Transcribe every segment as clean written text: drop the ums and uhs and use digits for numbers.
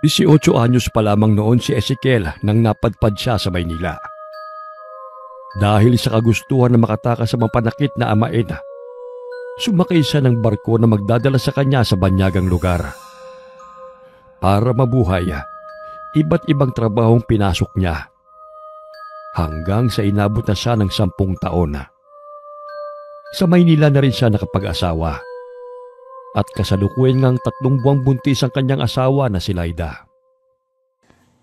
18 anyos pa lamang noon si Ezekiel nang napadpad siya sa Maynila. Dahil sa kagustuhan na makatakas sa mapanakit na amain, sumakay siya ng barko na magdadala sa kanya sa banyagang lugar. Para mabuhay, iba't ibang trabahong pinasok niya. Hanggang sa inabot na siya ng 10 taon. Sa Maynila na rin siya nakapag-asawa. At kasalukuyan ngang 3 buwang buntis ang kanyang asawa na si Laida.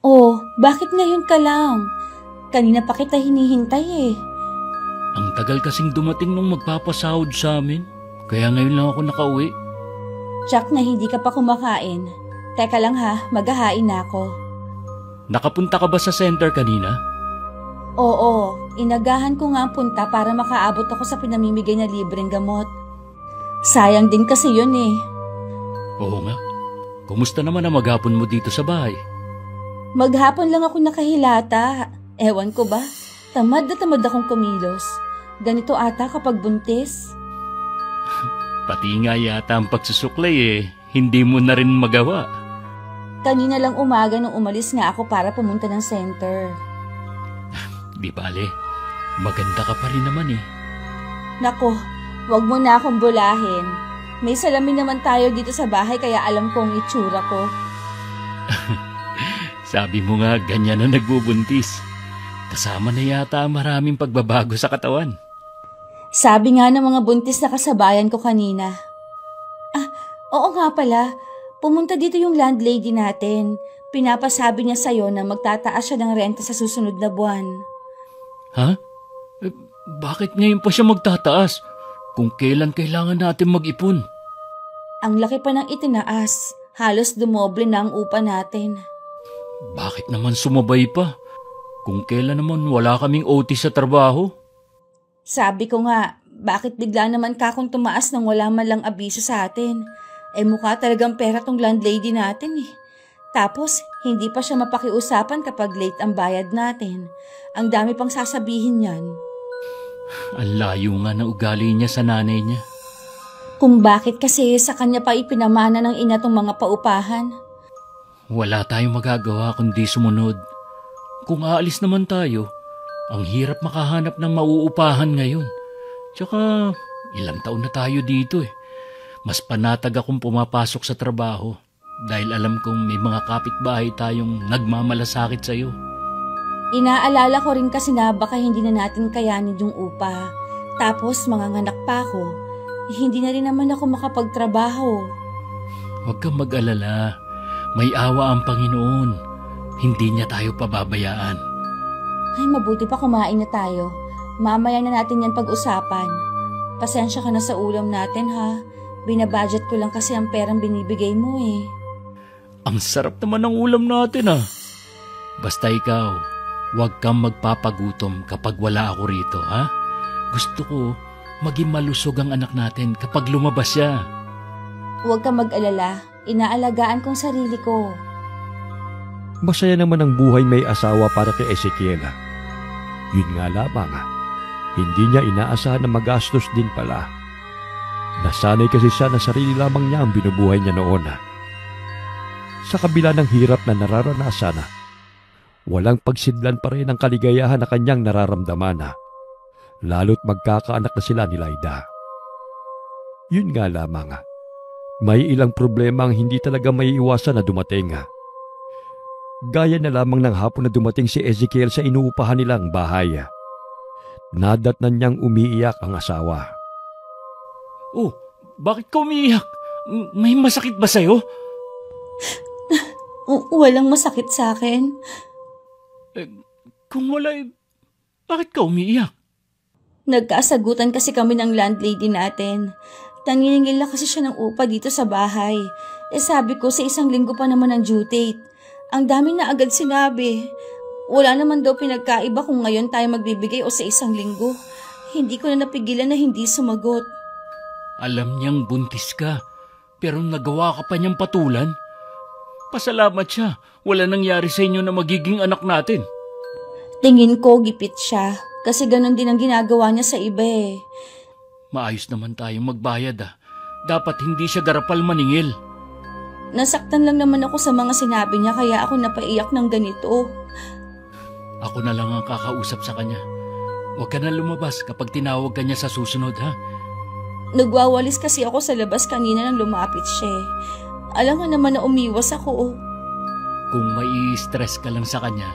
Oh, bakit ngayon ka lang? Kanina pa kita hinihintay eh. Ang tagal kasing dumating nung magpapasahod sa amin. Kaya ngayon lang ako nakauwi. Jack na hindi ka pa kumakain. Teka lang ha, maghahain na ako. Nakapunta ka ba sa center kanina? Oo, inagahan ko nga ang punta para makaabot ako sa pinamimigay na libreng gamot. Sayang din kasi yun eh. Oo nga. Kumusta naman ang maghapon mo dito sa bahay? Maghapon lang ako nakahilata. Ewan ko ba? Tamad na tamad akong kumilos. Ganito ata kapag buntis. Pati nga yata ang pagsusuklay hindi mo na rin magawa. Kanina lang umaga nung umalis nga ako para pumunta ng center. Di bale, maganda ka pa rin naman eh. Nako, wag mo na akong bulahin. May salamin naman tayo dito sa bahay kaya alam ko ang itsura ko. Sabi mo nga ganyan na nagbubuntis. Kasama na yata maraming pagbabago sa katawan. Sabi nga ng mga buntis na kasabayan ko kanina. Oo nga pala. Pumunta dito yung landlady natin. Pinapasabi niya sa'yo na magtataas siya ng renta sa susunod na buwan. Ha? Bakit ngayon pa siya magtataas? Kung kailan kailangan natin mag-ipon? Ang laki pa ng itinaas. Halos dumoble na ang upa natin. Bakit naman sumabay pa? Kung kailan naman wala kaming OT sa trabaho? Sabi ko nga, bakit bigla naman kakong tumaas nang wala man lang abiso sa atin? Mukha talagang pera tong landlady natin eh. Tapos, hindi pa siya mapakiusapan kapag late ang bayad natin. Ang dami pang sasabihin niyan. Ang layo nga ng ugali niya sa nanay niya. Kung bakit kasi sa kanya pa ipinamana ng ina tong mga paupahan? Wala tayong magagawa kundi sumunod. Kung aalis naman tayo, ang hirap makahanap ng mauupahan ngayon. Tsaka, ilang taon na tayo dito eh. Mas panatag akong pumapasok sa trabaho dahil alam kong may mga kapitbahay tayong nagmamalasakit sa'yo. Inaalala ko rin kasi na baka hindi na natin kayanin yung upa. Tapos manganganak pa ako. Hindi na rin naman ako makapagtrabaho. Huwag kang mag-alala. May awa ang Panginoon. Hindi niya tayo pababayaan. Ay, mabuti pa kumain na tayo. Mamaya na natin yan pag-usapan. Pasensya ka na sa ulam natin ha. Binabudget ko lang kasi ang perang binibigay mo eh. Ang sarap naman ng ulam natin ah. Basta ikaw, huwag kang magpapagutom kapag wala ako rito ha. Gusto ko maging malusog ang anak natin kapag lumabas siya. Huwag kang mag-alala. Inaalagaan kong sarili ko. Masaya naman ang buhay may asawa para kay Ezekiel. Yun nga lamang, hindi niya inaasahan na magastos din pala. Nasanay kasi siya na sarili lamang niya ang binubuhay niya noon. Sa kabila ng hirap na nararanasan, walang pagsidlan pa rin ang kaligayahan na kanyang nararamdaman. Lalo't magkakaanak na sila ni Laida. Yun nga lamang, may ilang problema ang hindi talaga maiiwasan na dumating. Gaya na lamang ng hapon na dumating si Ezekiel sa inuupahan nilang bahay. Nadatnan niyang umiiyak ang asawa. Oh, bakit ka umiiyak? May masakit ba sa'yo? Walang masakit sa akin. Kung wala, bakit ka umiiyak? Nagkasagutan kasi kami ng landlady natin. Nanginingil na kasi siya ng upa dito sa bahay. Sabi ko sa 1 linggo pa naman ang due date. Ang dami na agad sinabi. Wala naman daw pinagkaiba kung ngayon tayo magbibigay o sa 1 linggo. Hindi ko na napigilan na hindi sumagot. Alam niyang buntis ka, pero nagawa ka pa niyang patulan. Pasalamat siya. Wala nangyari sa inyo na magiging anak natin. Tingin ko gipit siya. Kasi ganun din ang ginagawa niya sa iba eh. Maayos naman tayong magbayad ah. Dapat hindi siya garapal maningil. Nasaktan lang naman ako sa mga sinabi niya kaya ako napaiyak ng ganito. Ako na lang ang kakausap sa kanya. Huwag ka na lumabas kapag tinawag ka niya sa susunod, ha? Nagwawalis kasi ako sa labas kanina nang lumapit siya. Alam nga naman na umiwas ako. Kung may stress ka lang sa kanya,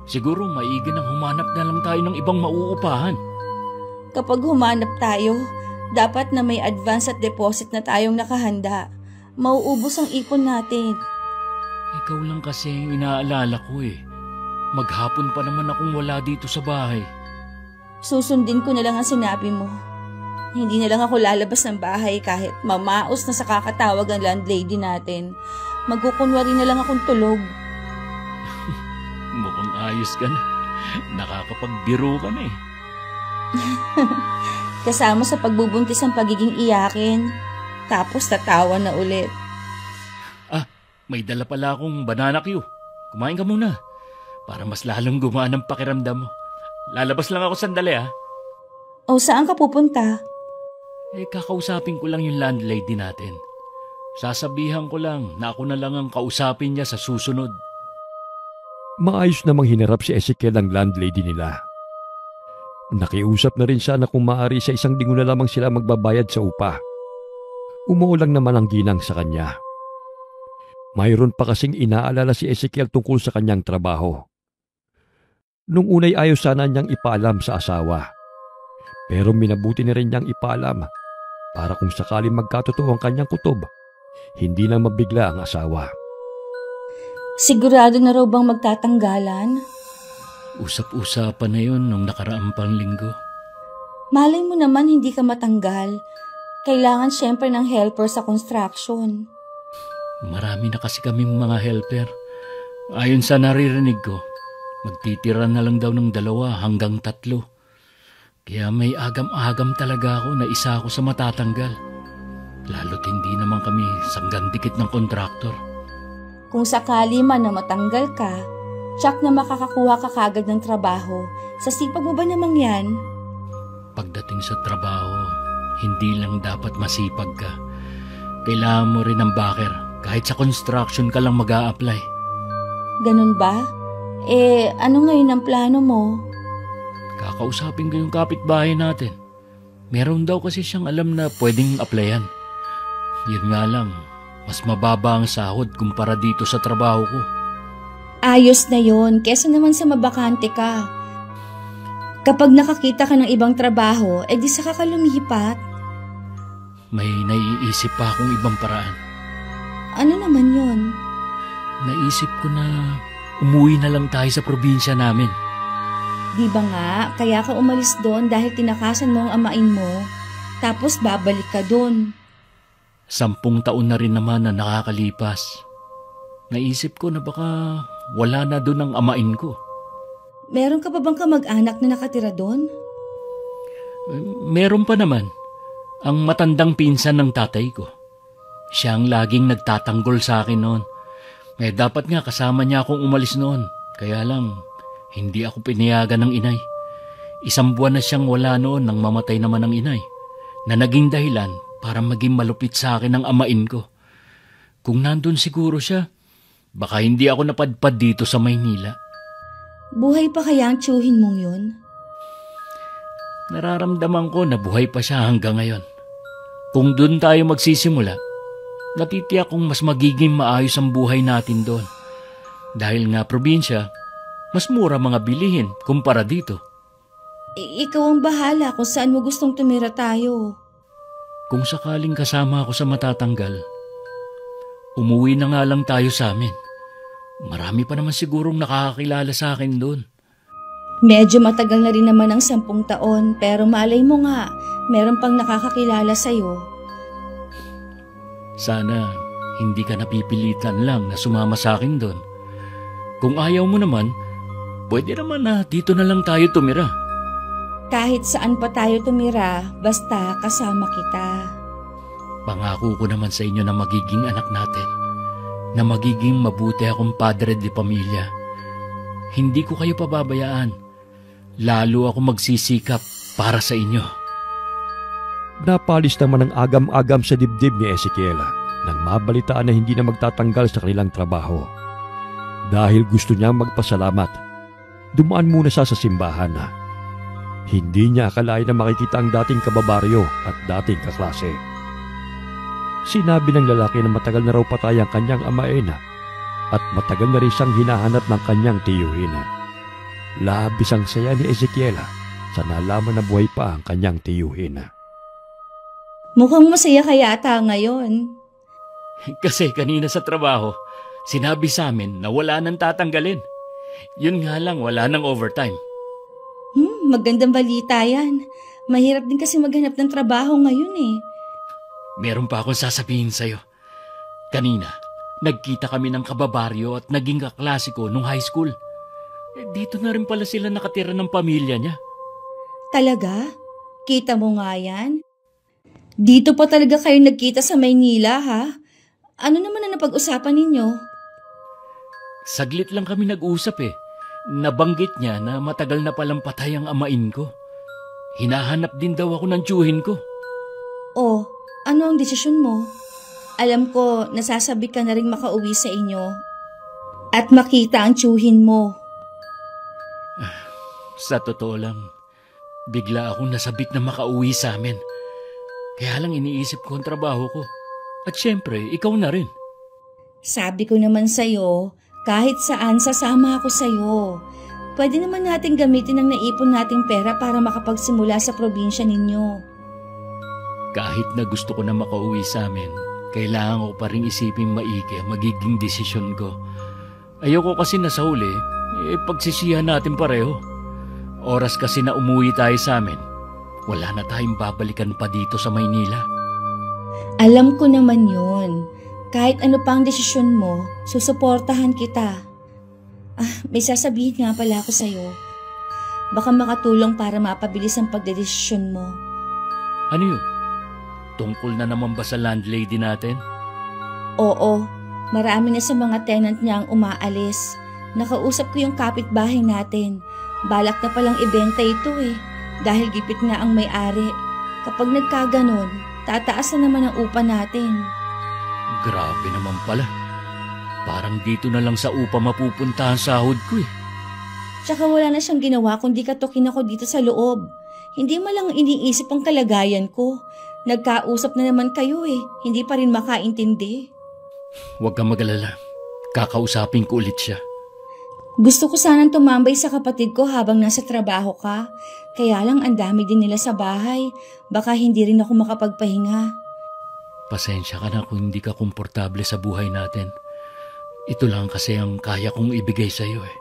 siguro maigi nang humanap na lang tayo ng ibang mauupahan. Kapag humanap tayo, dapat na may advance at deposit na tayong nakahanda. Mauubos ang ipon natin. Ikaw lang kasi yung inaalala ko eh. Maghapon pa naman akong wala dito sa bahay. Susundin ko na lang ang sinabi mo. Hindi na lang ako lalabas ng bahay kahit mamaos na sa kakatawag ang landlady natin. Magkukunwari na lang akong tulog. Mukhang ayos ka na. Nakakapagbiro ka na eh. Kasama sa pagbubuntis ang pagiging iyakin. Tapos tatawa na ulit. May dala pala akong banana Q. Kumain ka muna. Para mas lalong gumaan ang pakiramdam mo. Lalabas lang ako sandali ha. O saan ka pupunta? Kakausapin ko lang yung landlady natin. Sasabihan ko lang na ako na lang ang kausapin niya sa susunod. Maayos namang hinarap si Ezekiel ang landlady nila. Nakiusap na rin siya na kung maaari sa 1 linggo na lamang sila magbabayad sa upa. Umuulang naman ang ginang sa kanya. Mayroon pa kasing inaalala si Ezekiel tungkol sa kanyang trabaho. Nung unay ayaw sana niyang ipaalam sa asawa. Pero minabuti na rin niyang ipaalam para kung sakaling magkatotoo ang kanyang kutob, hindi na mabigla ang asawa. Sigurado na raw bang magtatanggalan? Usap-usapan na yun nung nakaraang pang linggo. Malay mo naman hindi ka matanggal. Kailangan syempre ng helper sa construction. Marami na kasi kaming mga helper. Ayon sa naririnig ko, magtitira na lang daw ng 2 hanggang 3. Kaya may agam-agam talaga ako na isa ako sa matatanggal. Lalo't hindi naman kami sanggang dikit ng kontraktor. Kung sakali man na matanggal ka, tsak na makakakuha ka kagad ng trabaho. Sa sipag mo ba namang yan? Pagdating sa trabaho, hindi lang dapat masipag ka. Kailangan mo rin ng backer. Kahit sa construction ka lang mag-a-apply. Ganun ba? Ano ngayon ang plano mo? Kakausapin ko yung kapitbahay natin. Meron daw kasi siyang alam na pwedeng applyan. Yun nga lang, mas mababa ang sahod kumpara dito sa trabaho ko. Ayos na yon, kesa naman sa mabakante ka. Kapag nakakita ka ng ibang trabaho, di saka ka lumipat. May naiisip pa akong ibang paraan. Ano naman yon? Naisip ko na umuwi na lang tayo sa probinsya namin. Di ba nga, kaya ka umalis doon dahil tinakasan mo ang amain mo, tapos babalik ka doon. 10 taon na rin naman na nakakalipas. Naisip ko na baka wala na doon ang amain ko. Meron ka pa bang kamag-anak na nakatira doon? Meron pa naman. Ang matandang pinsan ng tatay ko. Siya ang laging nagtatanggol sa akin noon. Dapat nga kasama niya akong umalis noon. Kaya lang, hindi ako pinayagan ng inay. 1 buwan na siyang wala noon nang mamatay naman ang inay. Na naging dahilan para maging malupit sa akin ang amain ko. Kung nandun siguro siya, baka hindi ako napadpad dito sa Maynila. Buhay pa kaya ang tiyuhin mong yun? Nararamdaman ko na buhay pa siya hanggang ngayon. Kung doon tayo magsisimula, natitiyak kong mas magiging maayos ang buhay natin doon. Dahil nga probinsya, mas mura mga bilihin kumpara dito. Ikaw ang bahala kung saan mo gustong tumira tayo. Kung sakaling kasama ako sa matatanggal, umuwi na nga lang tayo sa amin. Marami pa naman sigurong nakakakilala sa akin doon. Medyo matagal na rin naman ang 10 taon, pero malay mo nga, meron pang nakakakilala sa'yo. Sana hindi ka napipilitan lang na sumama sa akin doon. Kung ayaw mo naman, pwede naman na dito na lang tayo tumira. Kahit saan pa tayo tumira, basta kasama kita. Pangako ko naman sa inyo na magiging anak natin, na magiging mabuti akong padre de pamilya. Hindi ko kayo pababayaan. Lalo ako magsisikap para sa inyo. Napalis naman ang agam-agam sa dibdib ni Ezekiel. nang mabalitaan na hindi na magtatanggal sa kanilang trabaho. Dahil gusto niyang magpasalamat, dumaan muna siya sa simbahan. Hindi niya akalain na makikita ang dating kababaryo at dating kaklase. Sinabi ng lalaki na matagal na raw patay ang kanyang amain at matagal na rin siyang hinahanap ng kanyang tiyuhin. Labis ang saya ni Ezekiel sa nalaman na buhay pa ang kanyang tiyuhin. Mukhang masaya ka yata ngayon. Kasi kanina sa trabaho, sinabi sa amin na wala nang tatanggalin. Yun nga lang, wala nang overtime. Magandang balita yan. Mahirap din kasi maghanap ng trabaho ngayon eh. Meron pa akong sasabihin sa'yo. Kanina, nagkita kami ng kababaryo at naging kaklase ko nung high school. Dito na rin pala sila nakatira ng pamilya niya. Talaga? Kita mo nga yan? Dito pa talaga kayo nagkita sa Maynila ha? Ano naman ang napag-usapan ninyo? Saglit lang kami nag-usap eh. Nabanggit niya na matagal na palang patay ang amain ko. Hinahanap din daw ako ng tiyuhin ko. Oh, ano ang desisyon mo? Alam ko, nasasabi ka na rin makauwi sa inyo. At makita ang tiyuhin mo. Sa totoo lang, bigla akong nasabik na makauwi sa amin. Kaya lang iniisip ko ang trabaho ko. At syempre, ikaw na rin. Sabi ko naman sa'yo, kahit saan sasama ako sa'yo. Pwede naman natin gamitin ang naipon nating pera para makapagsimula sa probinsya ninyo. Kahit na gusto ko na makauwi sa amin, kailangan ko pa rin isipin maigi ang magiging desisyon ko. Ayoko kasi na sa huli, pagsisihan natin pareho. Oras kasi na umuwi tayo sa amin, wala na tayong babalikan pa dito sa Maynila. Alam ko naman yun. Kahit ano pang desisyon mo, susuportahan kita. May sasabihin nga pala ako sa'yo. Baka makatulong para mapabilis ang pagdedesisyon mo. Ano yun? Tungkol na naman ba sa landlady natin? Oo, marami na sa mga tenant niya ang umaalis. Nakausap ko yung kapitbahay natin. Balak na palang ibenta ito eh, dahil gipit nga ang may-ari. Kapag nagkaganon, tataas na naman ang upa natin. Grabe naman pala. Parang dito na lang sa upa mapupunta ang sahod ko eh. Tsaka wala na siyang ginawa kundi katukin ako dito sa loob. Hindi mo lang iniisip ang kalagayan ko. Nagkausap na naman kayo eh. Hindi pa rin makaintindi. Huwag kang mag-alala. Kakausapin ko ulit siya. Gusto ko sanang tumambay sa kapatid ko habang nasa trabaho ka. Kaya lang ang dami din nila sa bahay. Baka hindi rin ako makapagpahinga. Pasensya ka na kung hindi ka komportable sa buhay natin. Ito lang kasi ang kaya kong ibigay sa'yo eh.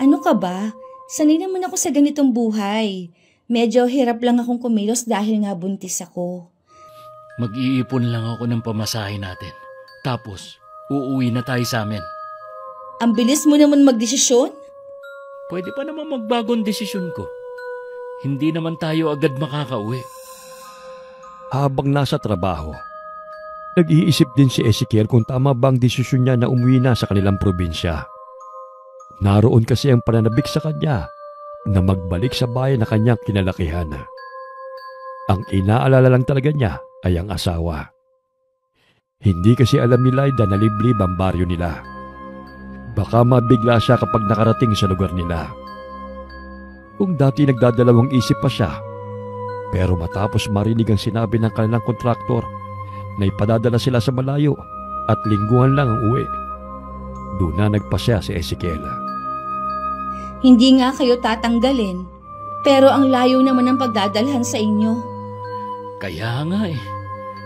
Ano ka ba? Sanay naman ako sa ganitong buhay. Medyo hirap lang akong kumilos dahil nga buntis ako. Mag-iipon lang ako ng pamasahe natin. Tapos, uuwi na tayo sa amin. Ang bilis mo naman magdesisyon? Pwede pa naman magbago ang desisyon ko. Hindi naman tayo agad makakauwi. Habang nasa trabaho, nag-iisip din si Ezekiel kung tama ba ang desisyon niya na umuwi na sa kanilang probinsya. Naroon kasi ang pananabik sa kanya na magbalik sa bayan na kanyang kinalakihan. Ang inaalala lang talaga niya ay ang asawa. Hindi kasi alam ni Lyda na liblib ang baryo nila. Baka mabigla siya kapag nakarating sa lugar nila. Kung dati nagdadalawang isip pa siya, pero matapos marinig ang sinabi ng kanilang kontraktor na ipadadala sila sa malayo at lingguhan lang ang uwi, doon na nagpasya si Ezekiel. Hindi nga kayo tatanggalin, pero ang layo naman ng pagdadalhan sa inyo. Kaya nga eh,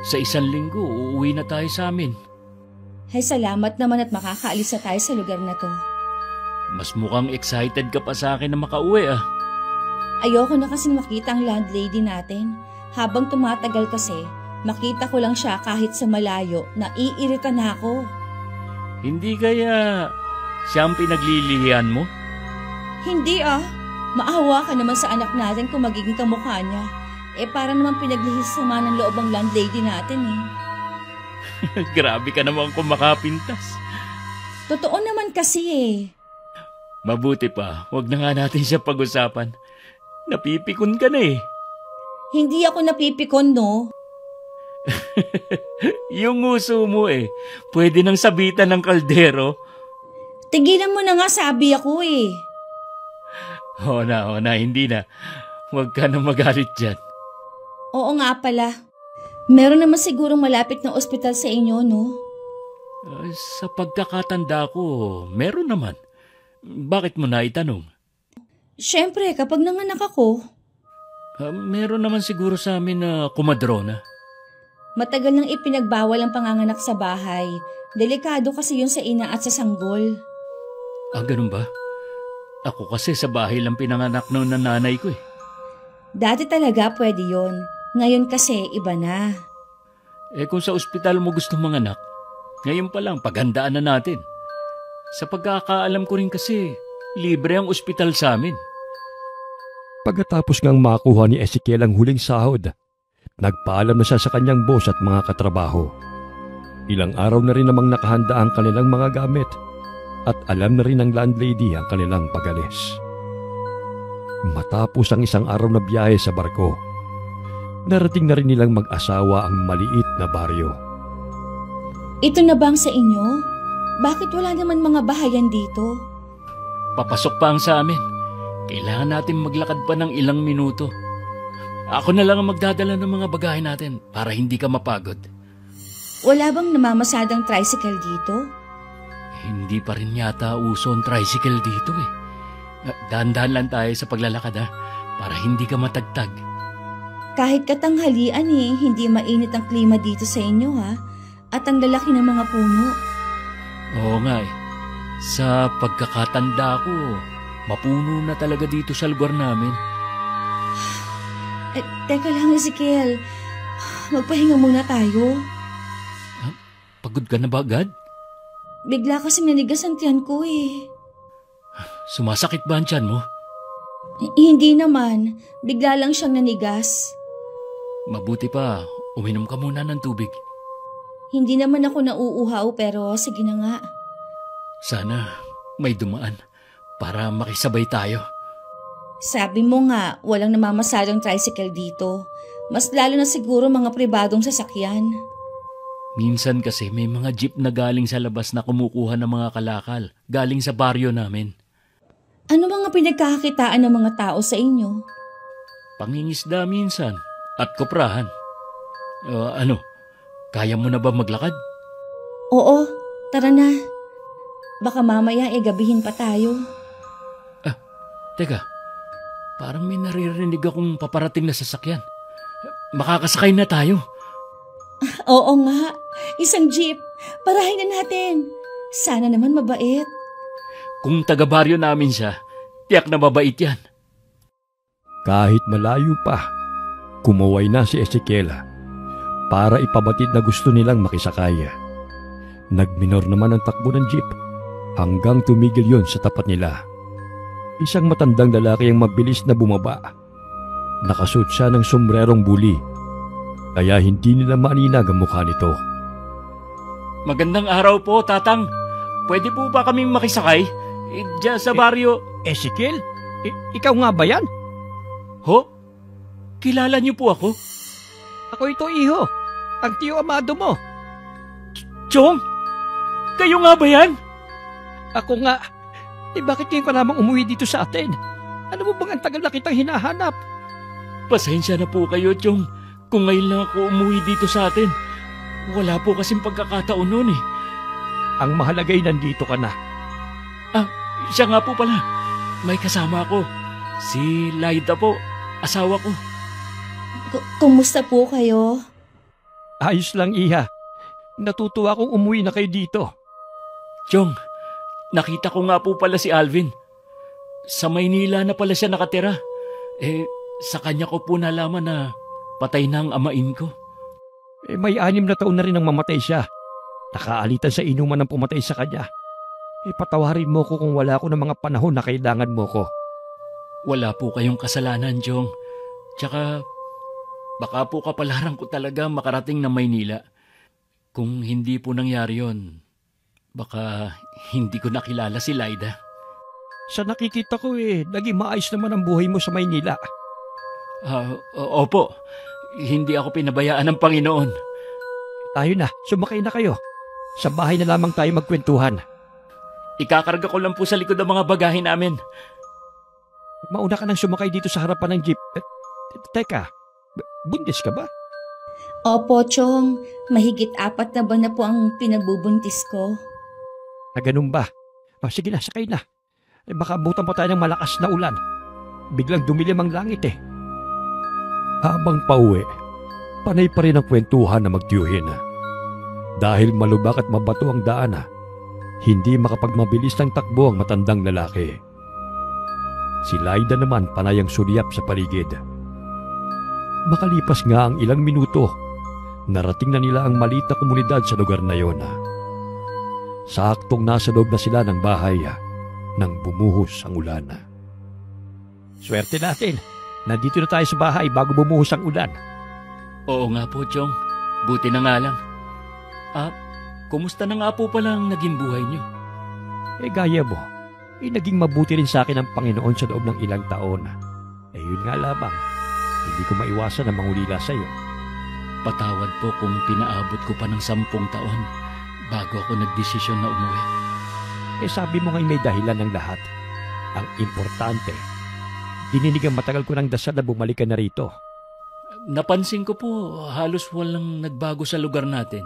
sa 1 linggo uuwi na tayo sa amin. Ay salamat naman at makakaalis na tayo sa lugar na to. Mas mukhang excited ka pa sa akin na makauwi ah. Ayoko na kasing makita ang landlady natin. Habang tumatagal kasi, makita ko lang siya kahit sa malayo, naiirita na ako. Hindi kaya siya ang pinaglilihian mo? Hindi ah. Maawa ka naman sa anak natin kung magiging kamukha niya. Para naman pinaglihisama ng loob ang landlady natin eh. Grabe ka naman kung makapintas. Totoo naman kasi eh. Mabuti pa, wag na nga natin siya pag-usapan. Napipikon ka na eh. Hindi ako napipikon, no? Yung nguso mo pwede nang sabitan ng kaldero. Tigilan mo na nga, sabi ako eh. O na, hindi na. Huwag ka na magalit dyan. Oo nga pala. Meron naman sigurong malapit na ospital sa inyo, no? Sa pagkakatanda ko, meron naman. Bakit mo na itanong? Siyempre, kapag nanganak ako, Meron naman siguro sa amin na kumadrona. matagal nang ipinagbawal ang panganganak sa bahay. Delikado kasi yun sa ina at sa sanggol. Ganun ba? Ako kasi sa bahay lang pinanganak ng nanay ko Dati talaga pwede yon. Ngayon kasi iba na. Kung sa ospital mo gusto manganak, ngayon pa lang paghandaan na natin. Sa pagkakaalam ko rin kasi, libre ang ospital sa amin. Pagkatapos ngang makuha ni Ezekiel ang huling sahod, nagpaalam na siya sa kanyang boss at mga katrabaho. Ilang araw na rin namang nakahanda ang kanilang mga gamit at alam na rin ng landlady ang kanilang pag-alis. Matapos ang isang araw na biyahe sa barko, narating na rin nilang mag-asawa ang maliit na baryo. Ito na bang sa inyo? Bakit wala naman mga bahayan dito? Papasok pa ang sa amin. Kailangan natin maglakad pa ng ilang minuto. Ako na lang ang magdadala ng mga bagahe natin para hindi ka mapagod. Wala bang namamasadang tricycle dito? Hindi pa rin yata uso ang tricycle dito Dahan-dahan lang tayo sa paglalakad para hindi ka matagtag. Kahit katanghalian hindi mainit ang klima dito sa inyo at ang lalaki ng mga puno. Oo nga Sa pagkakatanda ko, mapuno na talaga dito sa lugar namin. Teka lang, Ezekiel. Magpahinga muna tayo. Pagod ka na ba agad? Bigla kasing nanigas ang tiyan ko Sumasakit ba ang tiyan mo? Hindi naman. Bigla lang siyang nanigas. Mabuti pa, uminom ka muna ng tubig. Hindi naman ako nauuhaw pero sige na nga. Sana may dumaan para makisabay tayo. Sabi mo nga, walang namamasadang tricycle dito. Mas lalo na siguro mga pribadong sasakyan. Minsan kasi may mga jeep na galing sa labas na kumukuha ng mga kalakal, galing sa baryo namin. Ano mga pinagkakakitaan ng mga tao sa inyo? Pangingisda minsan at koprahan. Kaya mo na ba maglakad? Oo, tara na. Baka mamaya gabihin pa tayo. Teka, parang may naririnig akong paparating na sasakyan. Makakasakay na tayo. Oo nga, isang jeep. Parahin na natin. Sana naman mabait. Kung taga-baryo namin siya, tiyak na mabait yan. Kahit malayo pa, kumuway na si Ezekiel para ipabatid na gusto nilang makisakay. Nagminor naman ang takbo ng jeep hanggang tumigil yon sa tapat nila. Isang matandang lalaki ang mabilis na bumaba. Nakasuot siya ng sombrerong buli, kaya hindi nila maaninag ang mukha nito. Magandang araw po, Tatang. Pwede po ba kaming makisakay? Diyan sa baryo. Ezekiel? Ikaw nga ba yan? Ho? Kilala niyo po ako? Ako ito, iho. Ang tiyo amado mo. Chong? Kayo nga ba yan? Ako nga. Bakit ngayon ka namang umuwi dito sa atin? Ano mo bang ang tagal na kitang hinahanap? Pasensya na po kayo, Chong. Kung ngayon lang ako umuwi dito sa atin. Wala po kasing pagkakataon noon Ang mahalagay nandito ka na. Siya nga po pala. May kasama ako. Si Laida po, asawa ko. Kumusta po kayo? Ayos lang, iha. Natutuwa akong umuwi na kayo dito. Chong, nakita ko nga po pala si Alvin. Sa Maynila na pala siya nakatira. Sa kanya ko po nalaman na patay na ang amain ko. May 6 na taon na rin ang mamatay siya. Nakaalitan sa inuman ang pumatay sa kanya. Patawarin mo ko kung wala ako ng mga panahon na kailangan mo ko. Wala po kayong kasalanan, Chong. Tsaka, baka po kapalaran ko talaga makarating ng Maynila. Kung hindi po nangyari yon, baka hindi ko nakilala si Laida. Sa nakikita ko naging maayos naman ang buhay mo sa Maynila. Opo, hindi ako pinabayaan ng Panginoon. Tayo na, sumakay na kayo. Sa bahay na lamang tayo magkwentuhan. Ikakarga ko lang po sa likod ang mga bagahe namin. Mauna ka nang sumakay dito sa harapan ng jeep. Teka, buntis ka ba? Opo, Chong. Mahigit 4 na buwan na po ang pinagbubuntis ko. Ganun ba? Sige na, sakay na. Baka abutan pa tayo ng malakas na ulan. Biglang dumilim ang langit eh. Habang pauwi, panay pa rin ang kwentuhan na magtiyuhin. Dahil malubak at mabato ang daan, hindi makapagmabilis ng takbo ang matandang lalaki. Si Laida naman panayang sulyap sa paligid. Makalipas nga ang ilang minuto, narating na nila ang maliit na komunidad sa lugar na yon. Saktong nasa loob na sila ng bahay nang bumuhos ang ulan. Swerte natin, nandito na tayo sa bahay bago bumuhos ang ulan. Oo nga po, Chong. Buti na nga lang. Kumusta na nga po pala ang naging buhay niyo? Gaya mo, naging mabuti rin sa akin ang Panginoon sa loob ng ilang taon. Yun nga lamang, hindi ko maiwasan na mangulila sa iyo. Patawad po kung pinaabot ko pa ng 10 taon bago ako nagdesisyon na umuwi. Sabi mo nga'y may dahilan ng lahat. Ang importante, dininig ang matagal ko ng dasal na bumalik ka na rito. Napansin ko po, halos walang nagbago sa lugar natin.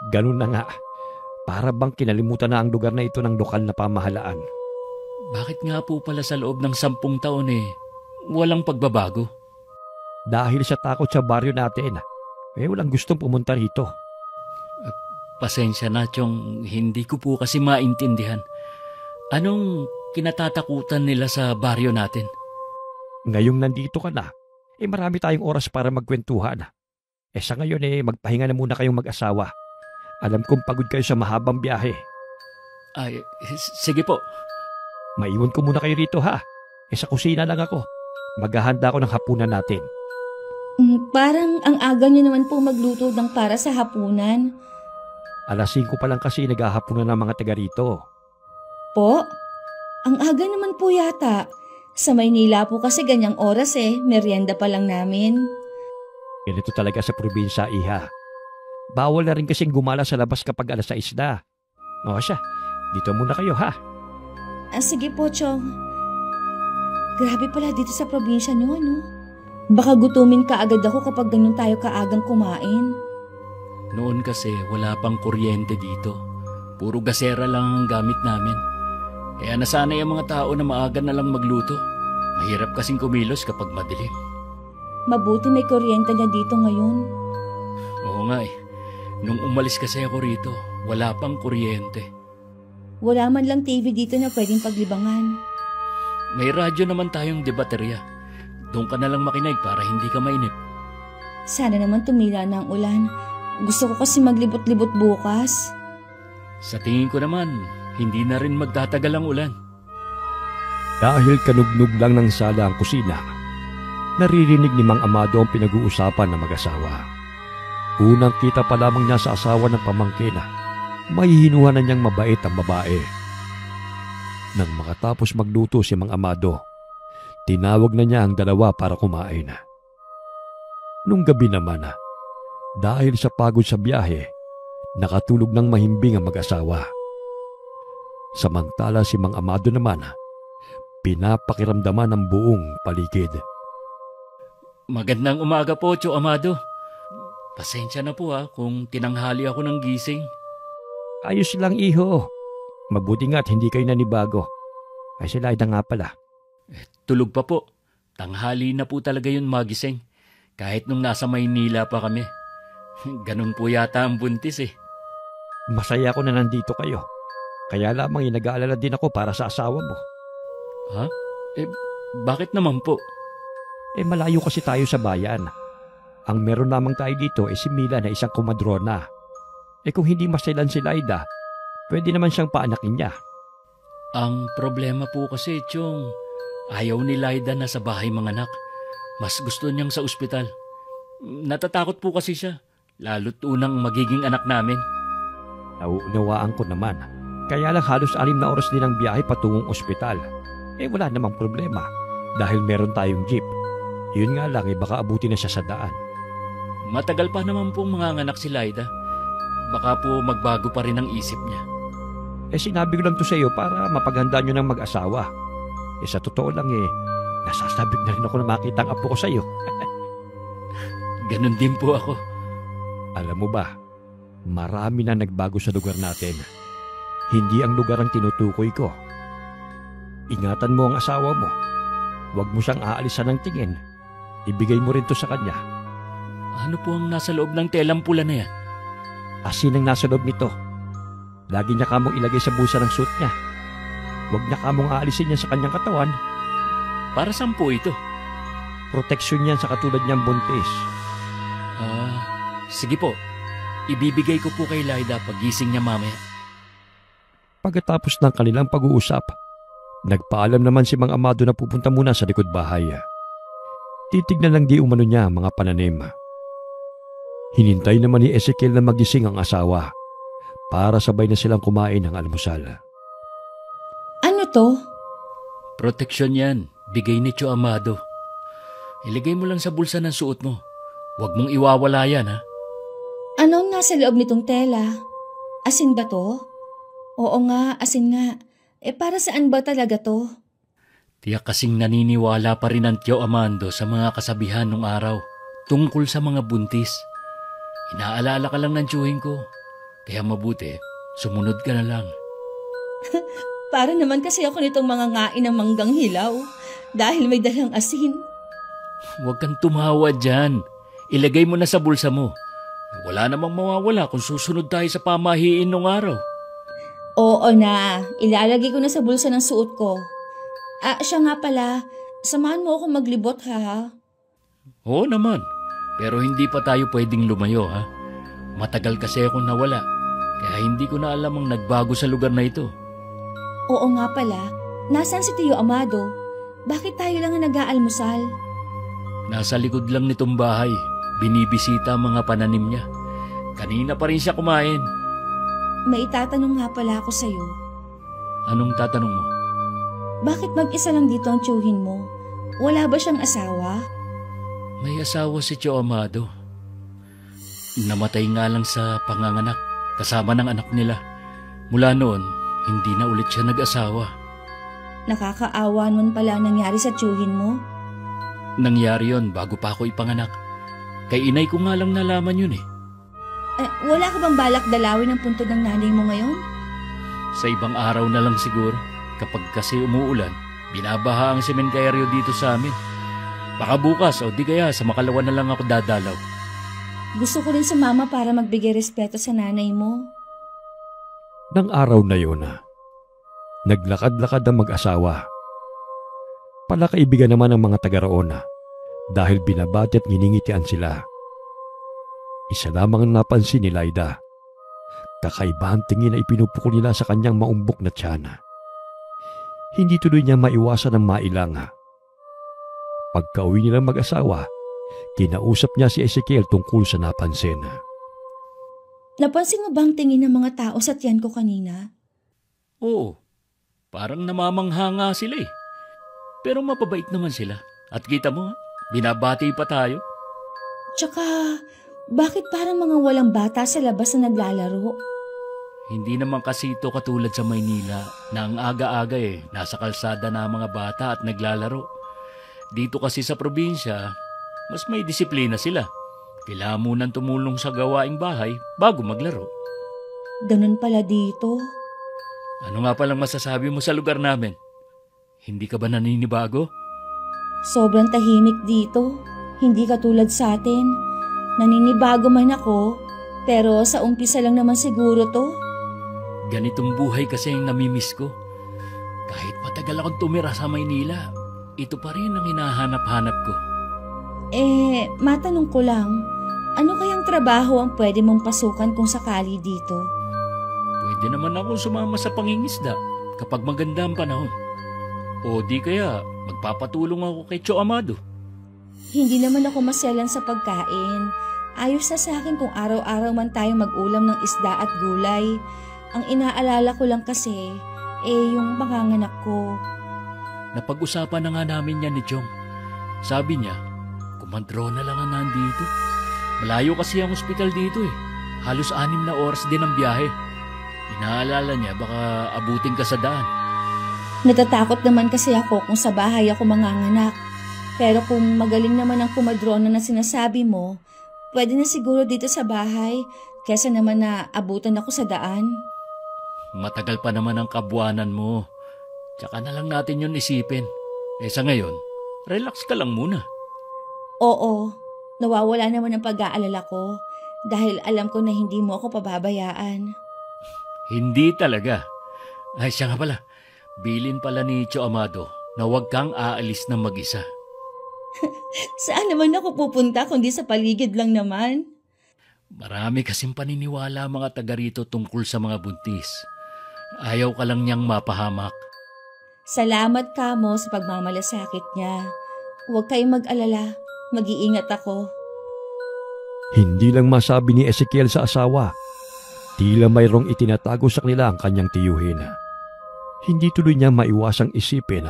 Ganun na nga. Para bang kinalimutan na ang lugar na ito ng lokal na pamahalaan. Bakit nga po pala sa loob ng 10 taon walang pagbabago? Dahil sa takot sa baryo natin, walang gustong pumunta rito. Pasensya na, Chong, hindi ko po kasi maintindihan. Anong kinatatakutan nila sa baryo natin? Ngayong nandito ka na, marami tayong oras para magkwentuhan. Sa ngayon magpahinga na muna kayong mag-asawa. Alam kong pagod kayo sa mahabang biyahe. Sige po. Maiwan ko muna kayo rito ha. Sa kusina lang ako. Maghahanda ako ng hapunan natin. Parang ang aga niyo naman po magluto ng para sa hapunan. 5:00 pa lang kasi naghahapunan ng mga taga rito. Po? Ang aga naman po yata. Sa Maynila po kasi ganyang oras merienda pa lang namin. Ganito talaga sa probinsya, iha. Bawal na rin kasing gumala sa labas kapag 6:00 na. O siya, dito muna kayo ha. Sige po, Chong. Grabe pala dito sa probinsya niyo, ano? Baka gutumin ka agad ako kapag ganun tayo kaagang kumain. Noon kasi wala pang kuryente dito. Puro gasera lang ang gamit namin. Kaya nasanay ang mga tao na maaga na lang magluto. Mahirap kasing kumilos kapag madilim. Mabuti may kuryente na dito ngayon. Oo nga Nung umalis kasi ako rito, wala pang kuryente. Wala man lang TV dito na pwedeng paglibangan. May radyo naman tayong debaterya. Doon ka na lang makinig para hindi ka mainip. Sana naman tumila na ang ulan. Gusto ko kasi maglibot-libot bukas. Sa tingin ko naman, hindi na rin magtatagal ang ulan. Dahil kanugnog lang ng sala ang kusina, naririnig ni Mang Amado ang pinag-uusapan ng mag-asawa. Unang kita pa lamang niya sa asawa ng pamangkin, may hinuha na niyang mabait ang babae. Nang makatapos magluto si Mang Amado, tinawag na niya ang dalawa para kumain. Nung gabi naman, dahil sa pagod sa biyahe, nakatulog ng mahimbing ang mag-asawa. Samantala si Mang Amado naman, pinapakiramdaman ang buong paligid. Magandang umaga po, Tio Amado. Pasensya na po kung tinanghali ako ng gising. Ayos lang, iho. Mabuti nga't hindi kayo nanibago. Si Laida nga pala. Tulog pa po. Tanghali na po talaga yun magising. Kahit nung nasa Maynila pa kami. Ganun po yata ang buntis Masaya ako na nandito kayo. Kaya lamang nag-aalala din ako para sa asawa mo. Ha? Bakit naman po? Malayo kasi tayo sa bayan. Ang meron lamang tayo dito si Mila na isang kumadrona. Kung hindi maselan si Laida, pwede naman siyang paanakin niya. Ang problema po kasi, Chong, ayaw ni Laida na sa bahay manganak. Mas gusto niyang sa ospital. Natatakot po kasi siya, lalo't unang magiging anak namin. Nauunawaan ko naman. Kaya lang halos 6 na oras din ang biyahe patungong ospital. Wala namang problema dahil meron tayong jeep. Yun nga lang baka abutin na siya sa daan. Matagal pa naman pong manganganak si Laida. Baka po magbago pa rin ang isip niya. Sinabi ko lang to sa iyo para mapaghandaan nyo ng mag-asawa. Sa totoo lang nasasabik na rin ako na makita ang apo ko sa iyo. Ganon din po ako. Alam mo ba, marami na nagbago sa lugar natin. Hindi ang lugar ang tinutukoy ko. Ingatan mo ang asawa mo. Huwag mo siyang aalisan ng tingin. Ibigay mo rin to sa kanya. Ano po ang nasa loob ng telang pula na yan? Asin ang nasa loob nito. Lagi niya kamong ilagay sa bulsa ng suit niya. Huwag niya kamong aalisin niya sa kanyang katawan. Para saan po ito? Proteksyon niyan sa katulad niyang buntis. Sige po. Ibibigay ko po kay Laida pagising niya mamaya. Pagkatapos ng kanilang pag-uusap, nagpaalam naman si Mang Amado na pupunta muna sa likod bahay. Titignan lang di umano niya ang mga pananim. Hinintay naman ni Ezekiel na magising ang asawa para sabay na silang kumain ng almusal. Ano to? Proteksyon yan. Bigay ni Tio Amado. Ilagay mo lang sa bulsa ng suot mo. Huwag mong iwawala yan, ha? Anong nasa loob nitong tela? Asin ba to? Oo nga, asin nga. Para saan ba talaga to? Tiyak kasing naniniwala pa rin ang Tio Amado sa mga kasabihan nung araw tungkol sa mga buntis. Inaalala ka lang ng tiyuhin ko. Kaya mabuti, sumunod ka na lang. Para naman kasi ako nitong mga ngain ng manggang hilaw dahil may dalang asin. Huwag kang tumawa dyan. Ilagay mo na sa bulsa mo. Wala namang mawawala kung susunod tayo sa pamahiin nung araw. Oo na, ilalagay ko na sa bulsa ng suot ko. Siya nga pala, samahan mo ako maglibot ha? Oo naman, pero hindi pa tayo pwedeng lumayo ha. Matagal kasi akong nawala, kaya hindi ko na alam ang nagbago sa lugar na ito. Oo nga pala, nasaan si Tio Amado? Bakit tayo lang ang nag-aalmusal? Nasa likod lang nitong bahay, binibisita ang mga pananim niya. Kanina pa rin siya kumain. May itatanong nga pala ako sa'yo. Anong tatanong mo? Bakit mag-isa lang dito ang tiyuhin mo? Wala ba siyang asawa? May asawa si Tio Amado. Namatay nga lang sa panganganak, kasama ng anak nila. Mula noon, hindi na ulit siya nag-asawa. Nakakaawa nun pala nangyari sa tiyuhin mo? Nangyari yon bago pa ako ipanganak. Kay inay ko nga lang nalaman yun eh. Wala ka bang balak dalawin ang puntod ng nanay mo ngayon? Sa ibang araw na lang siguro. Kapag kasi umuulan, binabaha ang sementeryo dito sa amin. Baka bukas o di kaya sa Makalawa na lang ako dadalaw. Gusto ko rin sumama para magbigay respeto sa nanay mo. Nang araw na yun, naglakad-lakad ang mag-asawa. Palakaibigan naman ang mga taga-roon dahil binabati at nginingitian sila. Isa lamang ang napansin ni Laida. Kakaibahang tingin na ipinupukol nila sa kanyang maumbok na tiyan. Hindi tuloy niya maiwasan ang mailang. Pagka-uwi nilang mag-asawa, kinausap niya si Ezekiel tungkol sa napansin. Napansin mo bang tingin ng mga tao sa tiyan ko kanina? Oo, parang namamangha nga sila eh. Pero mapabait naman sila. At kita mo, binabati pa tayo. Tsaka, bakit parang mga walang bata sa labas na naglalaro? Hindi naman kasi ito katulad sa Maynila na ang aga-aga nasa kalsada na ang mga bata at naglalaro. Dito kasi sa probinsya, mas may disiplina sila. Kailangan munang tumulong sa gawaing bahay bago maglaro. Ganun pala dito. Ano nga palang masasabi mo sa lugar namin? Hindi ka ba naninibago? Sobrang tahimik dito. Hindi katulad sa atin. Naninibago man ako, pero sa umpisa lang naman siguro to. Ganitong buhay kasi ang namimiss ko. Kahit matagal akong tumira sa Maynila, ito pa rin ang hinahanap-hanap ko. Matanong ko lang, ano kayang trabaho ang pwede mong pasukan kung sakali dito? Pwede naman akong sumama sa pangingisda kapag maganda ang panahon. O di kaya, magpapatulong ako kay Tio Amado. Hindi naman ako maselan sa pagkain. Ayos na sa akin kung araw-araw man tayong mag-ulam ng isda at gulay. Ang inaalala ko lang kasi, yung panganganak ko. Napag-usapan na nga namin yan ni Chong. Sabi niya, kumandro na lang ang nandito. Malayo kasi ang ospital dito eh. Halos 6 na oras din ang biyahe. Inaalala niya baka abutin ka sa daan. Natatakot naman kasi ako kung sa bahay ako manganganak. Pero kung magaling naman ang kumadrona na sinasabi mo, pwede na siguro dito sa bahay kesa naman na abutan ako sa daan. Matagal pa naman ang kabuanan mo. Tsaka na lang natin yun isipin. Sa ngayon, relax ka lang muna. Oo, nawawala naman ang pag-aalala ko dahil alam ko na hindi mo ako pababayaan. Hindi talaga. Siya nga pala. Bilin pala ni Tio Amado na huwag kang aalis na mag-isa. Saan naman ako pupunta kundi sa paligid lang naman? Marami kasing paniniwala mga taga rito tungkol sa mga buntis. Ayaw ka lang niyang mapahamak. Salamat ka mo sa pagmamalasakit niya. Huwag kayong mag-alala. Mag-iingat ako. Hindi lang masabi ni Ezekiel sa asawa. Tila mayroong itinatago sa kanila ang kanyang tiyuhin. Hindi tuloy niya maiwasang isipin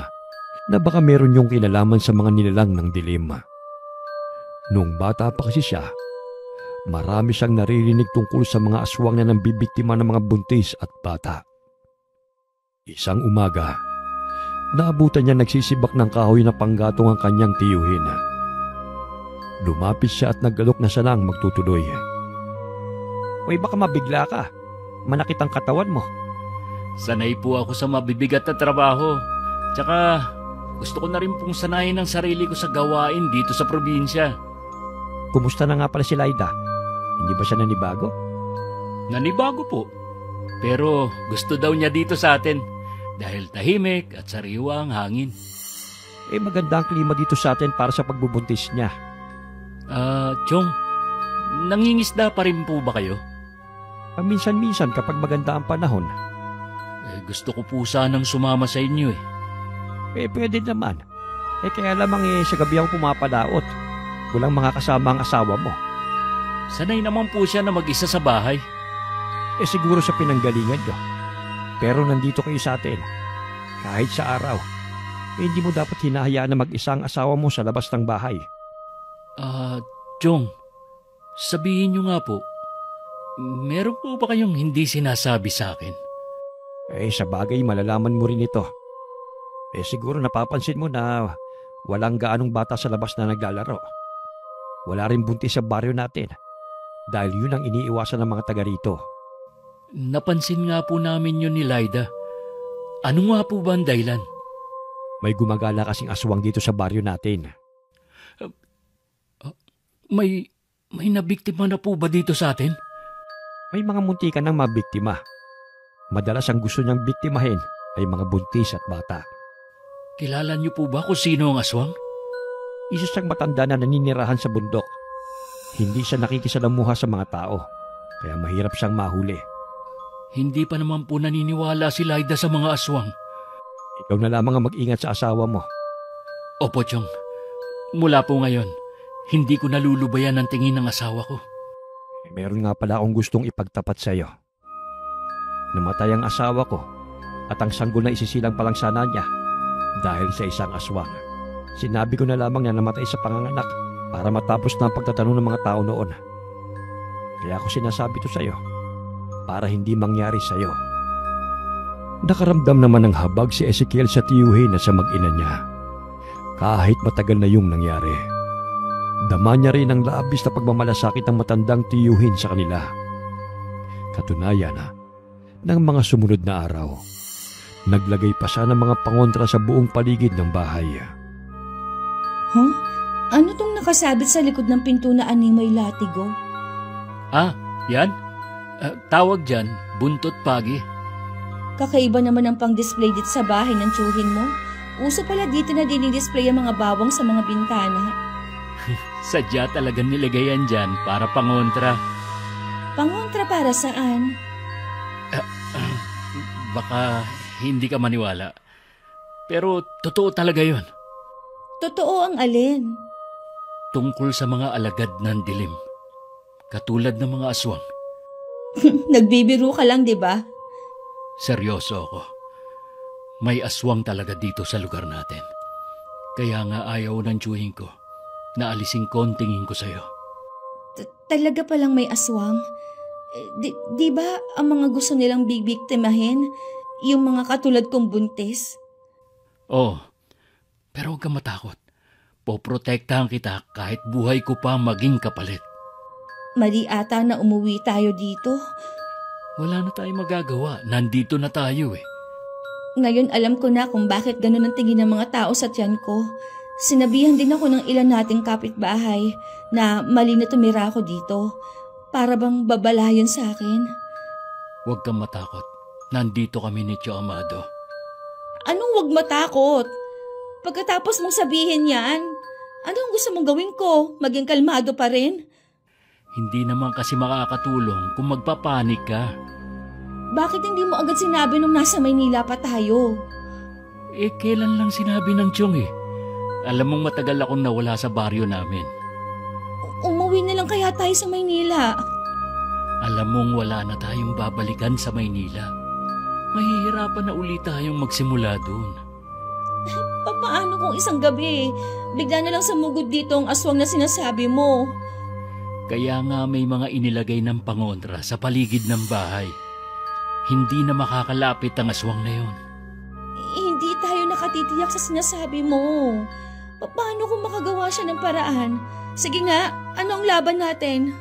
na baka meron yung kinalaman sa mga nilalang ng dilim. Nung bata pa kasi siya, marami siyang naririnig tungkol sa mga aswang na nambibiktima ng mga buntis at bata. Isang umaga, naabutan niya nagsisibak ng kahoy na panggatong ang kanyang tiyuhin. Lumapit siya at naggalok na siya lang magtutuloy. Uy, baka mabigla ka. Manakit ang katawan mo. Sanay po ako sa mabibigat na trabaho. Tsaka gusto ko na rin pong sanayin ang sarili ko sa gawain dito sa probinsya. Kumusta na nga pala si Laida? Hindi ba siya nanibago? Nanibago po. Pero gusto daw niya dito sa atin dahil tahimik at sariwa ang hangin. Maganda ang klima dito sa atin para sa pagbubuntis niya. Chong, nangingisda pa rin po ba kayo? Minsan-minsan kapag maganda ang panahon. Gusto ko po sanang sumama sa inyo Pwede naman. Kaya lamang sa gabi ako pumapalaot. Walang mga kasama ang asawa mo. Sanay naman po siya na mag-isa sa bahay. Siguro sa pinanggalingan nyo. Pero nandito kayo sa atin. Kahit sa araw. Hindi mo dapat hinahayaan na mag-isa ang asawa mo sa labas ng bahay. Chong, sabihin nyo nga po, meron po ba kayong hindi sinasabi sa akin? Sa bagay malalaman mo rin ito. Siguro napapansin mo na walang gaanong bata sa labas na naglalaro. Wala rin buntis sa baryo natin. Dahil yun ang iniiwasan ng mga taga rito. Napansin nga po namin yun ni Laida. Ano nga po ba ang dahilan? May gumagala kasing aswang dito sa baryo natin. May nabiktima na po ba dito sa atin? May mga muntikan ng mabiktima. Madalas ang gusto niyang biktimahin ay mga buntis at bata. Kilala niyo po ba kung sino ang aswang? Isa siyang matanda na naninirahan sa bundok. Hindi siya nakikisalamuha sa mga tao, kaya mahirap siyang mahuli. Hindi pa naman po naniniwala si Laida sa mga aswang. Ikaw na lamang ang mag-ingat sa asawa mo. Opo, Chong. Mula po ngayon, hindi ko nalulubayan ang tingin ng asawa ko. Meron nga pala akong gustong ipagtapat sa iyo. Namatay ang asawa ko at ang sanggol na isisilang palang sana niya dahil sa isang aswang. Sinabi ko na lamang na namatay sa panganganak para matapos na ang pagtatanong ng mga tao noon. Kaya ako sinasabi to sa iyo para hindi mangyari sa iyo. Nakaramdam naman ng habag si Ezekiel sa tiyuhin at sa mag-ina niya. Kahit matagal na yung nangyari. Dama niya rin ang labis na pagmamalasakit ng matandang tiyuhin sa kanila. Katunayan ng mga sumunod na araw, naglagay pa siya ng mga pangontra sa buong paligid ng bahay. Ano tong nakasabit sa likod ng pinto na animoy latigo? Yan? Tawag dyan, buntot pagi. Kakaiba naman ang pang-display dito sa bahay ng tiyuhin mo. Uso pala dito na dinidisplay ang mga bawang sa mga bintana. Sadya talagang nilagayan dyan para pangontra. Pangontra para saan? Baka hindi ka maniwala. Pero totoo talaga yon. Totoo ang alin? Tungkol sa mga alagad ng dilim. Katulad ng mga aswang. Nagbibiro ka lang, di ba? Seryoso ako. May aswang talaga dito sa lugar natin. Kaya nga ayaw ng tiyuhin ko na alisin ko ang tingin ko sa'yo. Talaga palang may aswang? Di ba ang mga gusto nilang bibiktimahin, yung mga katulad kong buntis? Oh, pero huwag kang matakot. Poprotektahan kita kahit buhay ko pa maging kapalit. Mali ata na umuwi tayo dito. Wala na tayong magagawa. Nandito na tayo eh. Ngayon alam ko na kung bakit ganun ang tingin ng mga tao sa tiyan ko. Sinabihan din ako ng ilan nating kapitbahay na mali na tumira ako dito. Para bang babalayan sa akin. Huwag kang matakot. Nandito kami ni Tio Amado. Anong huwag matakot? Pagkatapos mong sabihin yan, anong gusto mong gawin ko? Maging kalmado pa rin? Hindi naman kasi makakatulong kung magpapanik ka. Bakit hindi mo agad sinabi nung nasa Maynila pa tayo? Kailan lang sinabi ng Tiyong eh. Alam mong matagal akong nawala sa baryo namin. Umuwi na lang kaya tayo sa Maynila. Alam mong wala na tayong babalikan sa Maynila. Mahihirapan na ulit tayong magsimula doon. Paano kung isang gabi, bigla na lang sumugod dito ang aswang na sinasabi mo? Kaya nga may mga inilagay ng pangontra sa paligid ng bahay. Hindi na makakalapit ang aswang na yun. Hindi tayo nakatitiyak sa sinasabi mo. Paano kung makagawa siya ng paraan? Sige nga, anong laban natin?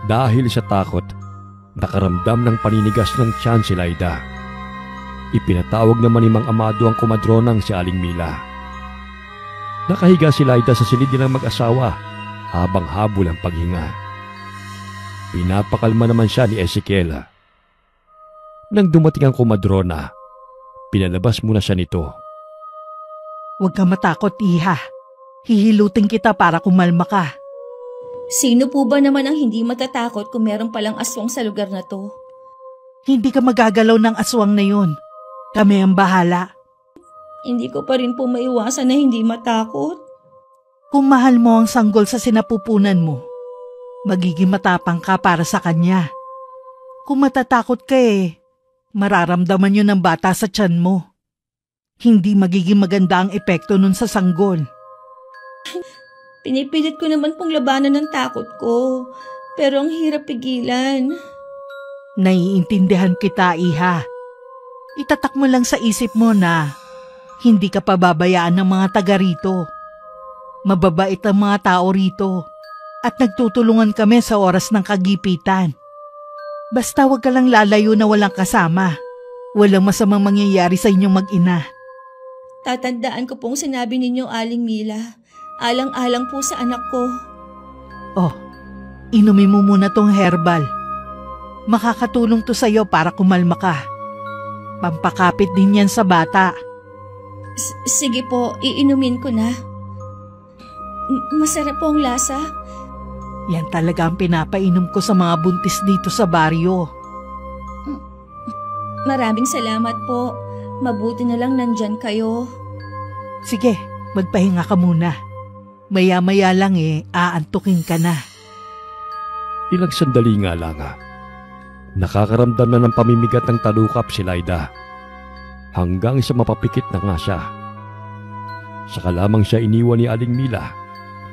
Dahil sa takot, nakaramdam ng paninigas ng tiyan si Laida. Ipinatawag naman ni Mang Amado ang kumadronang si Aling Mila. Nakahiga si Laida sa silid nilang mag-asawa habang habol ang paghinga. Pinapakalma naman siya ni Ezekiel. Nang dumating ang kumadrona, pinalabas muna siya nito. Huwag kang matakot, iha. Hihilutin kita para kumalma ka. Sino po ba naman ang hindi matatakot kung meron palang aswang sa lugar na to? Hindi ka magagalaw ng aswang na yun. Kami ang bahala. Hindi ko pa rin po maiwasan na hindi matakot. Kung mahal mo ang sanggol sa sinapupunan mo, magiging matapang ka para sa kanya. Kung matatakot ka mararamdaman yun ng bata sa tiyan mo. Hindi magiging maganda ang epekto nun sa sanggol. Pinipilit ko naman pong labanan ng takot ko, pero ang hirap pigilan. Naiintindihan kita, iha. Itatak mo lang sa isip mo na hindi ka pababayaan ng mga taga rito. Mababait ang mga tao rito at nagtutulungan kami sa oras ng kagipitan. Basta wag ka lang lalayo na walang kasama. Walang masamang mangyayari sa inyong mag-ina. Tatandaan ko pong sinabi ninyo, Aling Mila. Alang-alang po sa anak ko. Oh, inumin mo muna tong herbal. Makakatulong to sa'yo para kumalma ka. Pampakapit din yan sa bata. Sige po, iinumin ko na. Masarap po ang lasa. Yan talaga ang pinapainom ko sa mga buntis dito sa baryo. Maraming salamat po. Mabuti na lang nandyan kayo. Sige, magpahinga ka muna. Maya-maya lang aantukin ka na. Ilang sandali nga lang nakakaramdam na ng pamimigat ng talukap si Laida. Hanggang sa mapapikit na nga siya. Saka lamang siya iniwan ni Aling Mila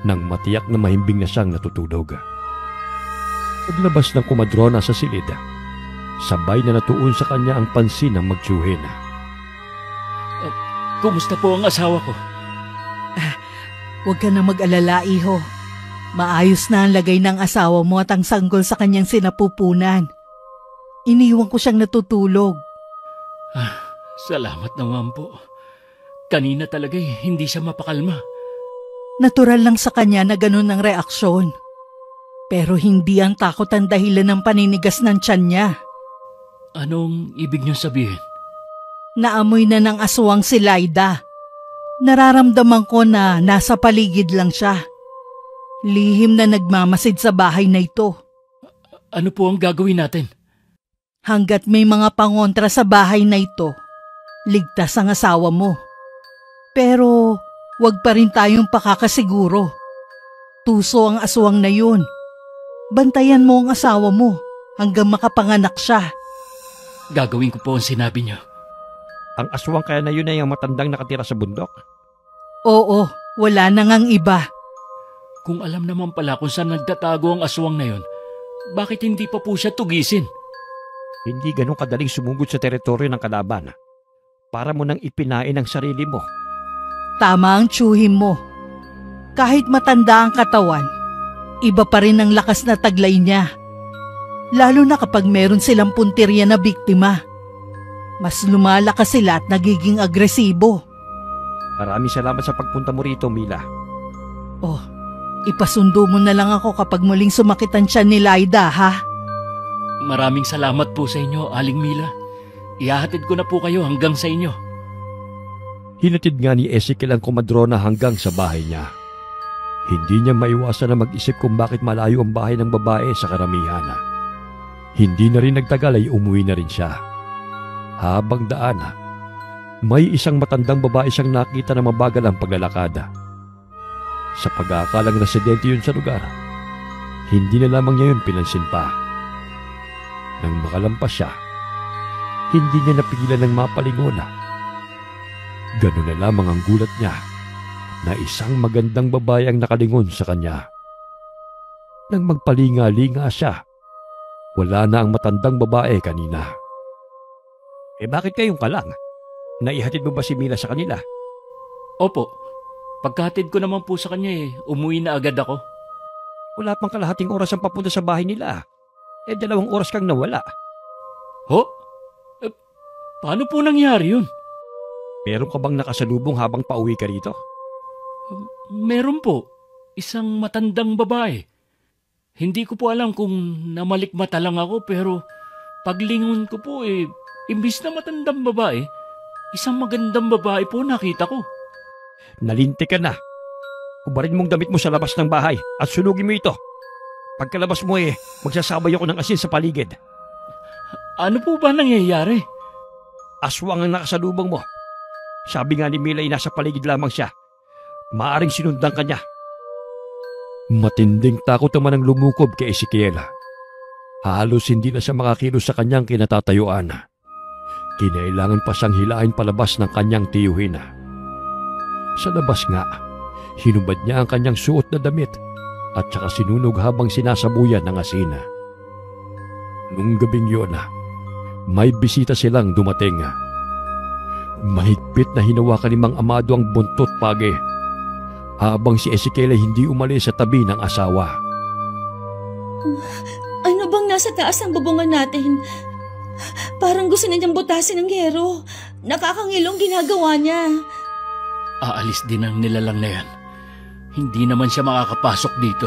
nang matiyak na mahimbing na siyang natutulog. Paglabas ng kumadrona sa silid, sabay na natuon sa kanya ang pansin ng magtiyuhin. Kumusta po ang asawa ko? Huwag ka na mag-alala, iho. Maayos na ang lagay ng asawa mo at ang sanggol sa kanyang sinapupunan. Iniwan ko siyang natutulog. Salamat naman po. Kanina talaga hindi siya mapakalma. Natural lang sa kanya na ganun ang reaksyon. Pero hindi ang takot ang dahilan ng paninigas ng tiyan niya. Anong ibig niyo sabihin? Naamoy na ng aswang si Laida. Nararamdaman ko na nasa paligid lang siya. Lihim na nagmamasid sa bahay na ito. Ano po ang gagawin natin? Hanggat may mga pangontra sa bahay na ito, ligtas ang asawa mo. Pero wag pa rin tayong pakakasiguro. Tuso ang aswang na yun. Bantayan mo ang asawa mo hanggang makapanganak siya. Gagawin ko po ang sinabi niyo. Ang aswang kaya na yun ay ang matandang nakatira sa bundok? Oo, wala na ngang iba. Kung alam naman pala kung saan nagtatago ang aswang na yon, bakit hindi pa po siya tugisin? Hindi ganun kadaling sumugod sa teritoryo ng kalaban para mo nang ipinain ang sarili mo. Tama ang tsuhim mo. Kahit matanda ang katawan, iba pa rin ang lakas na taglay niya. Lalo na kapag meron silang puntirya na biktima. Mas lumalakas sila at nagiging agresibo. Maraming salamat sa pagpunta mo rito, Mila. Oh, ipasundo mo na lang ako kapag muling sumakit ang tiyan ni Laida, ha? Maraming salamat po sa inyo, Aling Mila. Ihahatid ko na po kayo hanggang sa inyo. Hinatid nga ni Ezekiel ang komadrona hanggang sa bahay niya. Hindi niya maiwasan na mag-isip kung bakit malayo ang bahay ng babae sa karamihan. Hindi na rin nagtagal ay umuwi na rin siya. Habang daan, may isang matandang babae siyang nakita na mabagal ang paglalakad. Sa pag-aakalang residente yun sa lugar, hindi na lamang niya yun pinansin pa. Nang makalampas siya, hindi niya napigilan ng mapalingon. Ganun na lamang ang gulat niya na isang magandang babae ang nakalingon sa kanya. Nang magpalinga-linga siya, wala na ang matandang babae kanina. Bakit kayong kalang? Naihatid mo ba si Mila sa kanila? Opo, pagkahatid ko naman po sa kanya umuwi na agad ako. Wala pang kalahating oras ang papunta sa bahay nila. 2 oras kang nawala. Ho? Paano po nangyari yun? Meron ka bang nakasalubong habang pauwi ka rito? Meron po. Isang matandang babae. Hindi ko po alam kung namalikmata lang ako pero paglingon ko po imbis na matandang babae, isang magandang babae po nakita ko. Nalinti ka na. Ubarin mong damit mo sa labas ng bahay at sunugin mo ito. Pagkalabas mo magsasabay ako ng asin sa paligid. Ano po ba nangyayari? Aswang ang nakasalubong mo. Sabi nga ni Mila nasa paligid lamang siya. Maaring sinundan ka niya. Matinding takot naman ang lumukob kay Ezekiel. Halos hindi na siya makakilos sa kanyang kinatatayuan. Kinailangan pa siyang hilahin palabas ng kanyang tiyuhin. Sa labas nga, hinubad niya ang kanyang suot na damit at saka sinunog habang sinasabuyan ng asin. Nung gabing yun, may bisita silang dumating. Mahigpit na hinawakan ni Mang Amado ang buntot pagi habang si Ezekiel ay hindi umalis sa tabi ng asawa. Ano bang nasa taas ng bubungan natin? Parang gusto na niyang butasin ng yero. Nakakangilong ginagawa niya. Aalis din ang nilalang na yan. Hindi naman siya makakapasok dito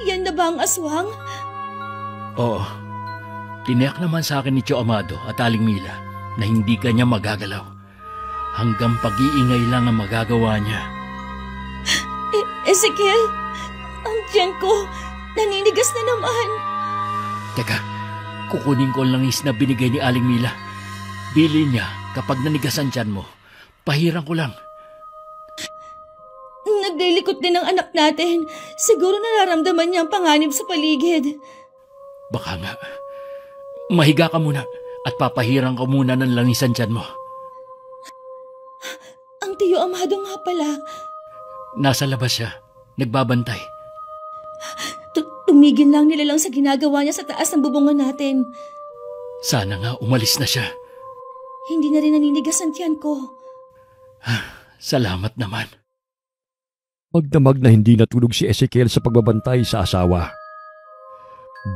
Yan na ba ang aswang? Oo. Tiniyak naman sa akin ni Tio Amado at Aling Mila na hindi kanya magagalaw. Hanggang pag-iingay lang ang magagawa niya. Ezekiel, ang tiyan ko, naninigas na naman. Teka, kukunin ko ang langis na binigay ni Aling Mila. Bili niya kapag nanigasan tiyan mo. Pahiran ko lang. Naglilikot din ang anak natin. Siguro nararamdaman niya ang panganib sa paligid. Baka nga. Mahiga ka muna at papahiran ka muna ng langisan tiyan mo. Ang Tiyo Amado nga pala. Nasa labas siya. Nagbabantay. Tumigil lang nilalang sa ginagawa niya sa taas ng bubungan natin. Sana nga umalis na siya. Hindi na rin naninigas ang tiyan ko. Salamat naman. Magdamag na hindi natulog si Ezekiel sa pagbabantay sa asawa.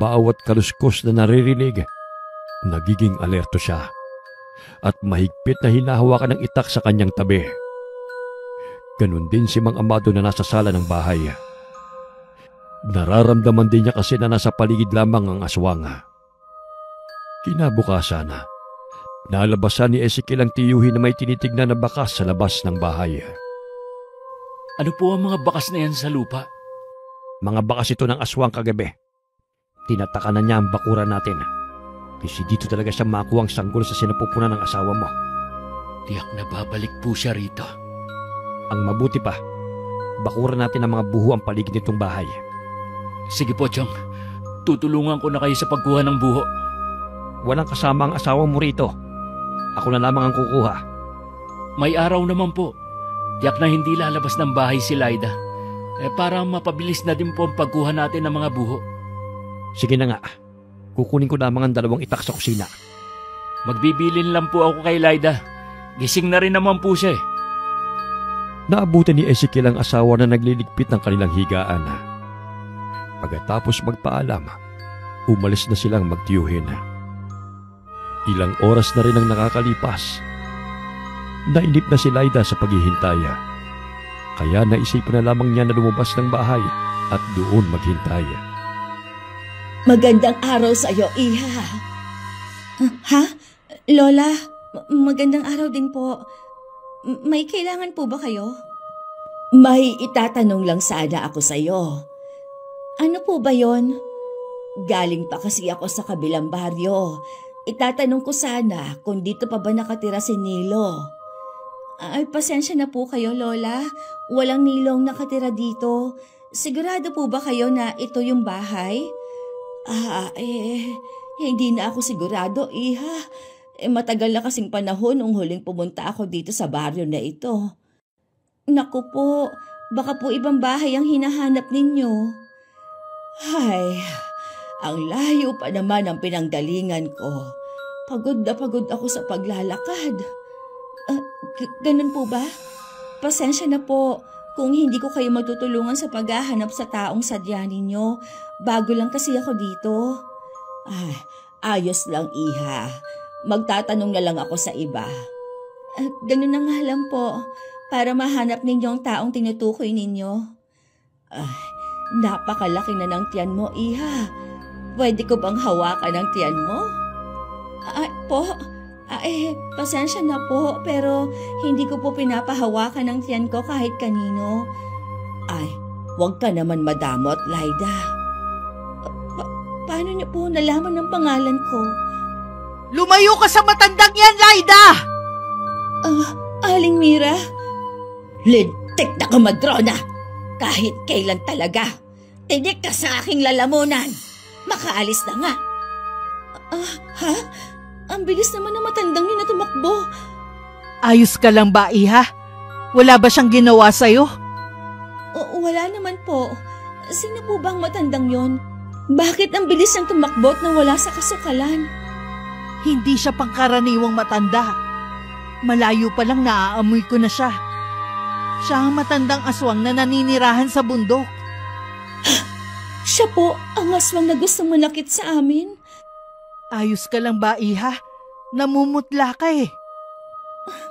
Bawat kaluskos na naririnig, nagiging alerto siya at mahigpit na hinahawakan ng itak sa kanyang tabi. Ganun din si Mang Amado na nasa sala ng bahay. Nararamdaman din niya kasi na nasa paligid lamang ang aswang. Kinabukasan, nalabasan ni Ezekiel ang tiyuhin na may tinitignan na bakas sa labas ng bahay. Ano po ang mga bakas na yan sa lupa? Mga bakas ito ng aswang kagabi. Tinataka na niya ang bakuran natin. Kasi dito talaga siya makuha ang sanggol sa sinapupunan ng asawa mo. Tiyak na babalik po siya rito. Ang mabuti pa, bakuran natin ang mga buho ang paligid nitong bahay. Sige po, Chong. Tutulungan ko na kayo sa pagkuha ng buho. Walang kasama ang asawa mo rito. Ako na lamang ang kukuha. May araw naman po. Tiyak na hindi lalabas ng bahay si Laida. Para mapabilis na din po ang pagkuha natin ng mga buho. Sige na nga, kukunin ko lamang ang 2 itak sa kusina. Magbibilin lang po ako kay Lyda. Gising na rin naman po siya. Naabutan ni Ezekiel ang asawa na nagliligpit ng kanilang higaan. Pagkatapos magpaalam, umalis na silang magtiyuhin. Ilang oras na rin ang nakakalipas. Nainip na si Lyda sa paghihintay. Kaya naisipan na lamang niya na lumabas ng bahay at doon maghintay. Magandang araw sa iyo, Iha. Ha? Lola, magandang araw din po. May kailangan po ba kayo? May itatanong lang sana ako sa iyo. Ano po ba yon? Galing pa kasi ako sa kabilang baryo. Itatanong ko sana kung dito pa ba nakatira si Nilo. Ay, pasensya na po kayo, Lola. Walang Nilong nakatira dito. Sigurado po ba kayo na ito yung bahay? Hindi na ako sigurado, Iha. Matagal na kasing panahon nung huling pumunta ako dito sa baryo na ito. Naku po, baka po ibang bahay ang hinahanap ninyo. Ay, ang layo pa naman ang pinanggalingan ko. Pagod na pagod ako sa paglalakad. Ganun po ba? Pasensya na po kung hindi ko kayo matutulungan sa paghahanap sa taong sadya ninyo. Bago lang kasi ako dito. Ayos lang, Iha. Magtatanong na lang ako sa iba. Ganun na nga lang po, para mahanap ninyo ang taong tinutukoy ninyo. Napakalaki na ng tiyan mo, Iha. Pwede ko bang hawakan ang tiyan mo? Pasensya na po, pero hindi ko po pinapahawakan ang tiyan ko kahit kanino. Huwag ka naman madamot, Lyda. Paano niyo po nalaman ng pangalan ko? Lumayo ka sa matandang yan, Lyda! Aling Mira? Lintik na kumadrona! Kahit kailan talaga. Tinik ka sa aking lalamunan. Makaalis na nga. Ha? Ang bilis naman na matandang yun na tumakbo. Ayos ka lang ba, Iha? Wala ba siyang ginawa sa'yo? Wala naman po. Sino po bang matandang yon? Bakit ang bilis niyang tumakbo at nawala sa kasukalan? Hindi siya pangkaraniwang matanda. Malayo pa lang naaamoy ko na siya. Siya ang matandang aswang na naninirahan sa bundok. Siya po ang aswang na gustong manakit sa amin? Ayos ka lang ba, Iha? Namumutla ka eh.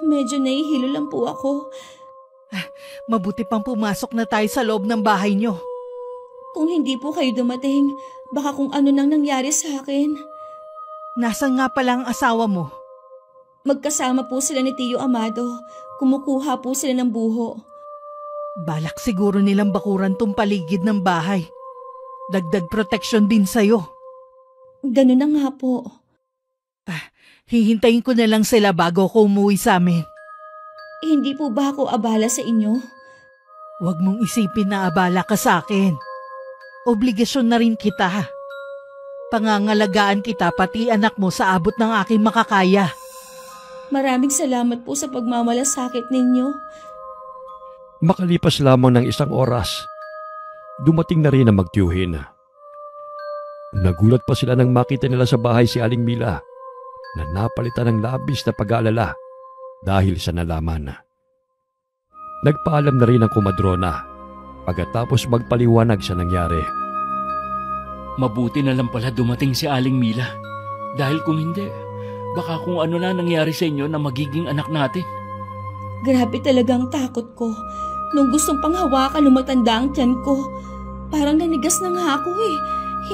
Medyo nahihilo lang po ako. Mabuti pang pumasok na tayo sa loob ng bahay niyo. Kung hindi po kayo dumating, baka kung ano nang nangyari sa akin. Nasaan nga pala ang asawa mo? Magkasama po sila ni Tio Amado. Kumukuha po sila ng buho. Balak siguro nilang bakuran tong paligid ng bahay. Dagdag protection din sa'yo. Ganun na nga po. Hihintayin ko na lang sila bago ako umuwi sa amin. Hindi po ba ako abala sa inyo? Huwag mong isipin na abala ka sa akin. Obligasyon na rin kita. Pangangalagaan kita pati anak mo sa abot ng aking makakaya. Maraming salamat po sa pagmamalasakit ninyo. Makalipas lamang ng 1 oras, dumating na rin ang magtiyuhin. Nagulat pa sila nang makita nila sa bahay si Aling Mila na napalitan ng labis na pag-aalala dahil sa nalaman. Nagpaalam na rin ang kumadrona pagkatapos magpaliwanag sa nangyari. Mabuti na lang pala dumating si Aling Mila. Dahil kung hindi, baka kung ano na nangyari sa inyo na magiging anak natin. Grabe talagang takot ko. Nung gustong panghawakan ng matanda ang tiyan ko, parang nanigas na nga ako eh.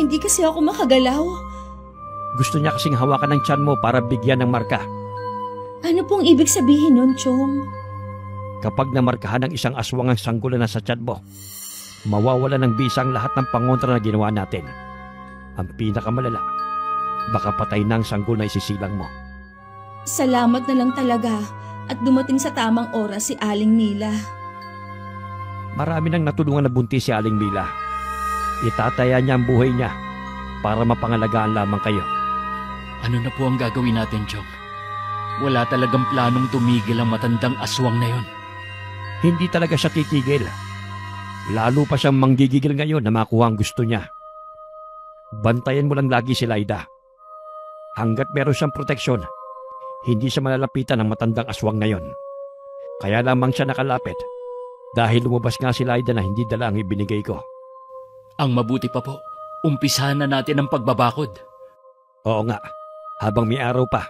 Hindi kasi ako makagalaw. Gusto niya kasing hawakan ng tiyan mo para bigyan ng marka. Ano pong ibig sabihin nun, Chong? Kapag namarkahan ng isang aswang ang sanggol na sa tiyan mo, mawawala ng bisa ang lahat ng pangontra na ginawa natin. Ang pinakamalala, baka patay na ang sanggol na isisilang mo. Salamat na lang talaga at dumating sa tamang oras si Aling Mila. Marami nang natulungan na buntis si Aling Mila. Itataya niya ang buhay niya para mapangalagaan lamang kayo. Ano na po ang gagawin natin, Chong? Wala talagang planong tumigil ang matandang aswang na yon. Hindi talaga siya titigil. Lalo pa siyang manggigigil ngayon na makuha ang gusto niya. Bantayan mo lang lagi si Laida. Hanggat meron siyang proteksyon, hindi siya malalapitan ng matandang aswang na yon. Kaya lamang siya nakalapit dahil lumabas nga si Laida na hindi dala ang ibinigay ko. Ang mabuti pa po, umpisahan na natin ang pagbabakod. Oo nga, habang may araw pa.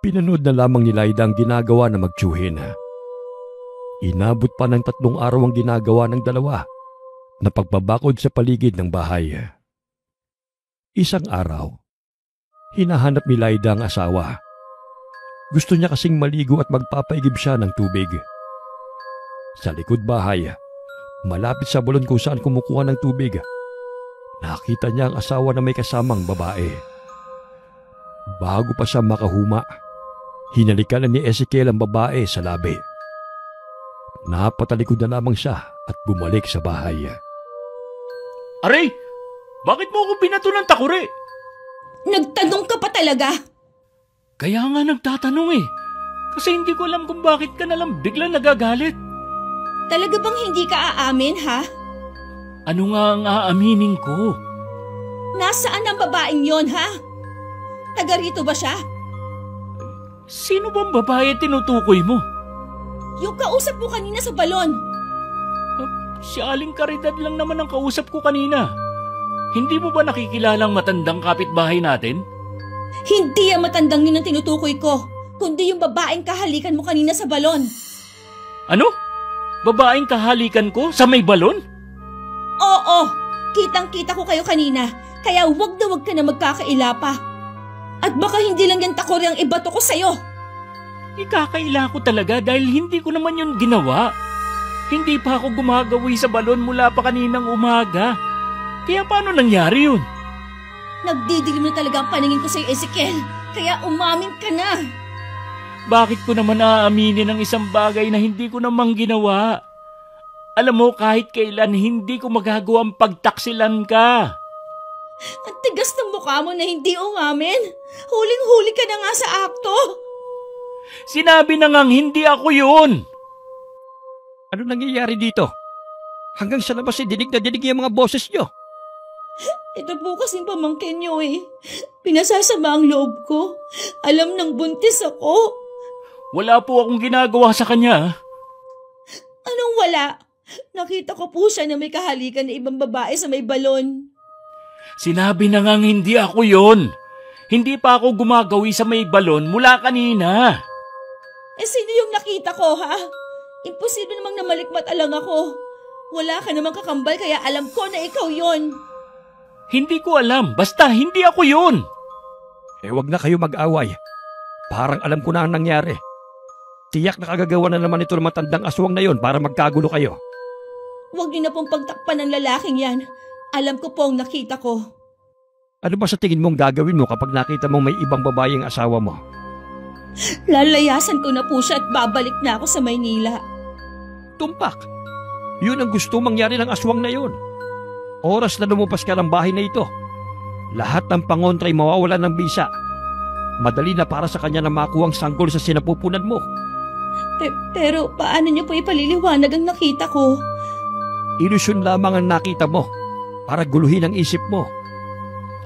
Pinanood na lamang ni Laida ang ginagawa na magtsuhin. Inabot pa ng 3 araw ang ginagawa ng dalawa na pagbabakod sa paligid ng bahay. Isang araw, hinahanap ni Laida ang asawa. Gusto niya kasing maligo at magpapaigib siya ng tubig. Sa likod bahay, malapit sa bulon kung saan kumukuha ng tubig, nakita niya ang asawa na may kasamang babae. Bago pa siya makahuma, hinalikan na ni Ezekiel ang babae sa labi. Napatalikod na lamang siya at bumalik sa bahay. Aray! Bakit mo ako binato ng takuri? Nagtanong ka pa talaga? Kaya nga nagtatanong eh. Kasi hindi ko alam kung bakit ka nalang biglang nagagalit. Talaga bang hindi ka aamin, ha? Ano nga ang aaminin ko? Nasaan ang babaeng yon, ha? Taga rito ba siya? Sino bang babae tinutukoy mo? Yung kausap mo kanina sa balon. Si Aling Caridad lang naman ang kausap ko kanina. Hindi mo ba nakikilalang matandang kapitbahay natin? Hindi ang matandang yun ang tinutukoy ko, kundi yung babaeng kahalikan mo kanina sa balon. Ano? Babaeng kahalikan ko sa may balon? Oo, kitang-kita ko kayo kanina, kaya wag na wag ka na magkakaila pa. At baka hindi lang yan takori ang ibato ko sa'yo. Ikakaila ko talaga dahil hindi ko naman yun ginawa. Hindi pa ako gumagawi sa balon mula pa kaninang umaga. Kaya paano nangyari yun? Nagdidilim na talaga ang paningin ko sa'yo, Ezekiel, kaya umamin ka na. Bakit ko naman aaminin ang isang bagay na hindi ko namang ginawa? Alam mo, kahit kailan hindi ko magagawa ang pagtaksilan ka. Ang tigas ng mukha mo na hindi umamin. Huling-huli ka na nga sa akto. Sinabi na ngang hindi ako yun. Ano nangyayari dito? Hanggang sa labas dinig na dinig yung mga boses niyo. Ito po kasing pamangkin niyo eh. Pinasasama ang loob ko. Alam ng buntis ako. Wala po akong ginagawa sa kanya. Anong wala? Nakita ko po siya na may kahalikan na ibang babae sa may balon. Sinabi na ngang hindi ako yun. Hindi pa ako gumagawi sa may balon mula kanina. Eh sino yung nakita ko, ha? Imposible namang namalikmata lang ako. Wala ka namang kakambal kaya alam ko na ikaw yon. Hindi ko alam. Basta hindi ako yun. Wag na kayo mag-away. Parang alam ko na ang nangyari. Tiyak na kagagawa na naman ito ng matandang aswang na yon para magkagulo kayo. Huwag niyo na pong pagtakpan ng lalaking yan. Alam ko po ang nakita ko. Ano ba sa tingin mong gagawin mo kapag nakita mong may ibang babae ang asawa mo? Lalayasan ko na po siya at babalik na ako sa Maynila. Tumpak! Yun ang gusto mangyari ng aswang na yun. Oras na lumabas ka ng bahay na ito, lahat ng pangontra ay mawawalan ng bisa. Madali na para sa kanya na makuha ang sanggol sa sinapupunan mo. Pero paano niyo po ipaliliwanag ang nakita ko? Ilusyon lamang ang nakita mo para guluhin ang isip mo.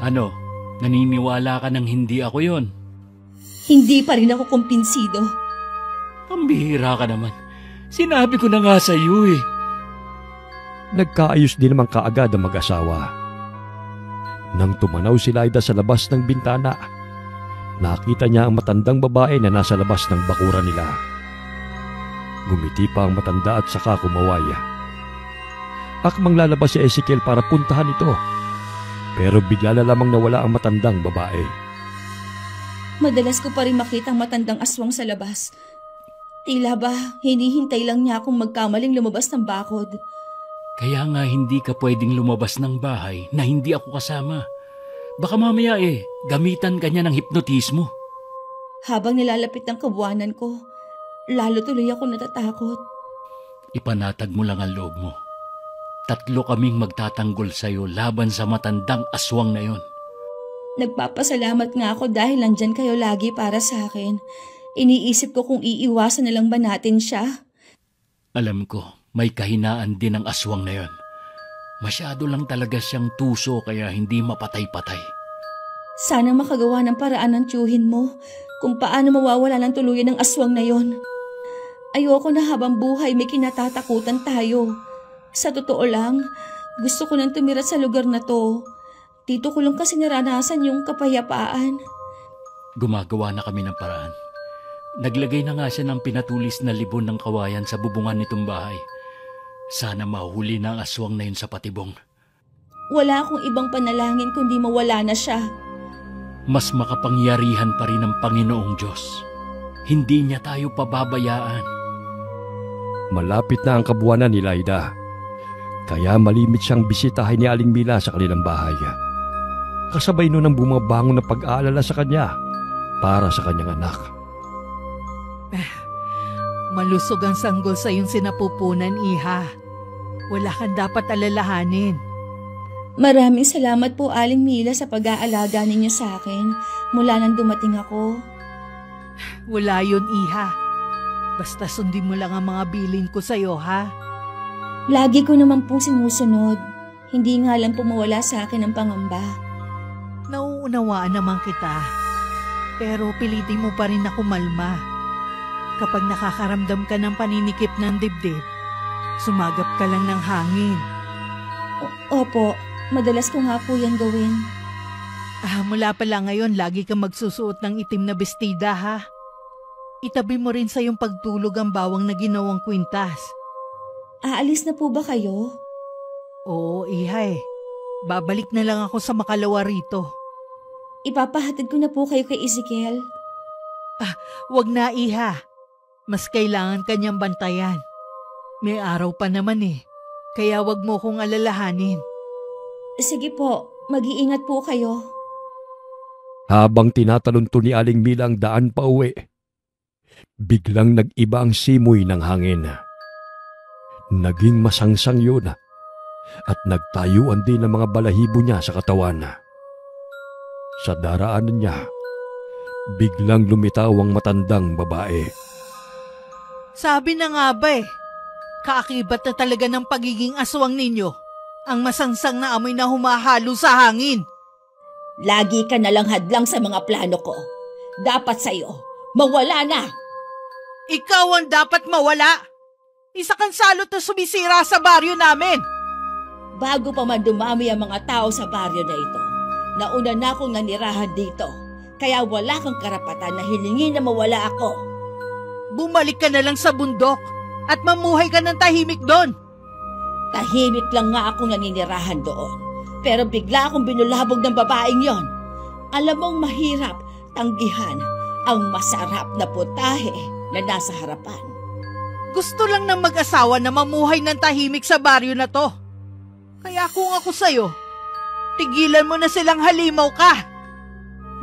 Ano? Naniniwala ka ng hindi ako yon? Hindi pa rin ako kumpinsido. Pambihira ka naman. Sinabi ko na nga sa iyo eh. Nagkaayos din naman kaagad ang mag-asawa. Nang tumanaw si Laida sa labas ng bintana, nakita niya ang matandang babae na nasa labas ng bakuran nila. Gumiti pa ang matanda at saka kumaway. Akmang lalabas si Ezekiel para puntahan ito, pero bigla na lamang nawala ang matandang babae. Madalas ko pa rin makita ang matandang aswang sa labas. Tila ba hinihintay lang niya akong magkamaling lumabas ng bakod. Kaya nga hindi ka pwedeng lumabas ng bahay na hindi ako kasama. Baka mamaya gamitan ka niya ng hipnotismo. Habang nilalapit ang kabuwanan ko, lalo tuloy ako natatakot. Ipanatag mo lang ang loob mo. 3 kaming magtatanggol sa'yo laban sa matandang aswang na yon. Nagpapasalamat nga ako dahil nandyan kayo lagi para sa akin. Iniisip ko kung iiwasan na lang ba natin siya. Alam ko. may kahinaan din ang aswang na yon. Masyado lang talaga siyang tuso kaya hindi mapatay-patay. Sana makagawa ng paraan ng tiyuhin mo kung paano mawawala ng tuluyan ng aswang na yon. Ayoko na habang buhay may kinatatakutan tayo. Sa totoo lang, gusto ko nang tumira sa lugar na to. Dito ko lang kasi naranasan yung kapayapaan. Gumagawa na kami ng paraan. Naglagay na nga siya ng pinatulis na libon ng kawayan sa bubungan nitong bahay. Sana mahuli na ang aswang na yun sa patibong. Wala akong ibang panalangin kundi mawala na siya. Mas makapangyarihan pa rin ang Panginoong Diyos. Hindi niya tayo pababayaan. Malapit na ang kabuwanan ni Laida. Kaya malimit siyang bisitahin ni Aling Mila sa kanilang bahay. Kasabay nun ang bumabangon na pag-aalala sa kanya para sa kanyang anak. Malusog ang sanggol sa iyong sinapupunan, Iha. Wala kang dapat alalahanin. Maraming salamat po, Aling Mila, sa pag-aalaga ninyo sa akin mula nang dumating ako. Wala yun, Iha. Basta sundin mo lang ang mga bilin ko sa'yo, ha? Lagi ko naman pong sinusunod. Hindi nga lang po mawala sa akin ang pangamba. Nauunawaan naman kita. Pero pilitin mo pa rin ako malma. Kapag nakakaramdam ka ng paninikip ng dibdib, sumagap ka lang ng hangin. Opo, madalas ko nga po yan gawin. Mula pa lang ngayon, lagi kang magsusuot ng itim na bestida, ha? Itabi mo rin sa iyong pagtulog ang bawang na ginawang kwintas. Aalis na po ba kayo? Oo, Iha eh. Babalik na lang ako sa Makalawa rito. Ipapahatid ko na po kayo kay Ezekiel. Wag na, Iha. Mas kailangan kanyang bantayan. May araw pa naman eh. Kaya wag mo kong alalahanin. Sige po, mag-iingat po kayo. Habang tinatalunto ni Aling Mila ang daan pa uwi, biglang nag-iba ang simoy ng hangin. Naging masangsang yun at nagtayuan din ang mga balahibo niya sa katawan. Sa daraanan niya, biglang lumitaw ang matandang babae. Sabi na nga ba eh, kaakibat na talaga ng pagiging aswang ninyo, ang masangsang na amoy na humahalo sa hangin. Lagi ka nalang hadlang sa mga plano ko. Dapat sa'yo, mawala na! Ikaw ang dapat mawala! Isa kang salot na sumisira sa baryo namin! Bago pa man dumami ang mga tao sa baryo na ito, nauna na akong nanirahan dito, kaya wala kang karapatan na hilingin na mawala ako. Bumalik ka na lang sa bundok at mamuhay ka ng tahimik doon. Tahimik lang nga akong naninirahan doon, pero bigla akong binulabog ng babaeng yon. Alam mong mahirap tanggihan ang masarap na putahe na nasa harapan. Gusto lang ng mag-asawa na mamuhay ng tahimik sa baryo na to. Kaya kung ako sa'yo, tigilan mo na silang halimaw ka.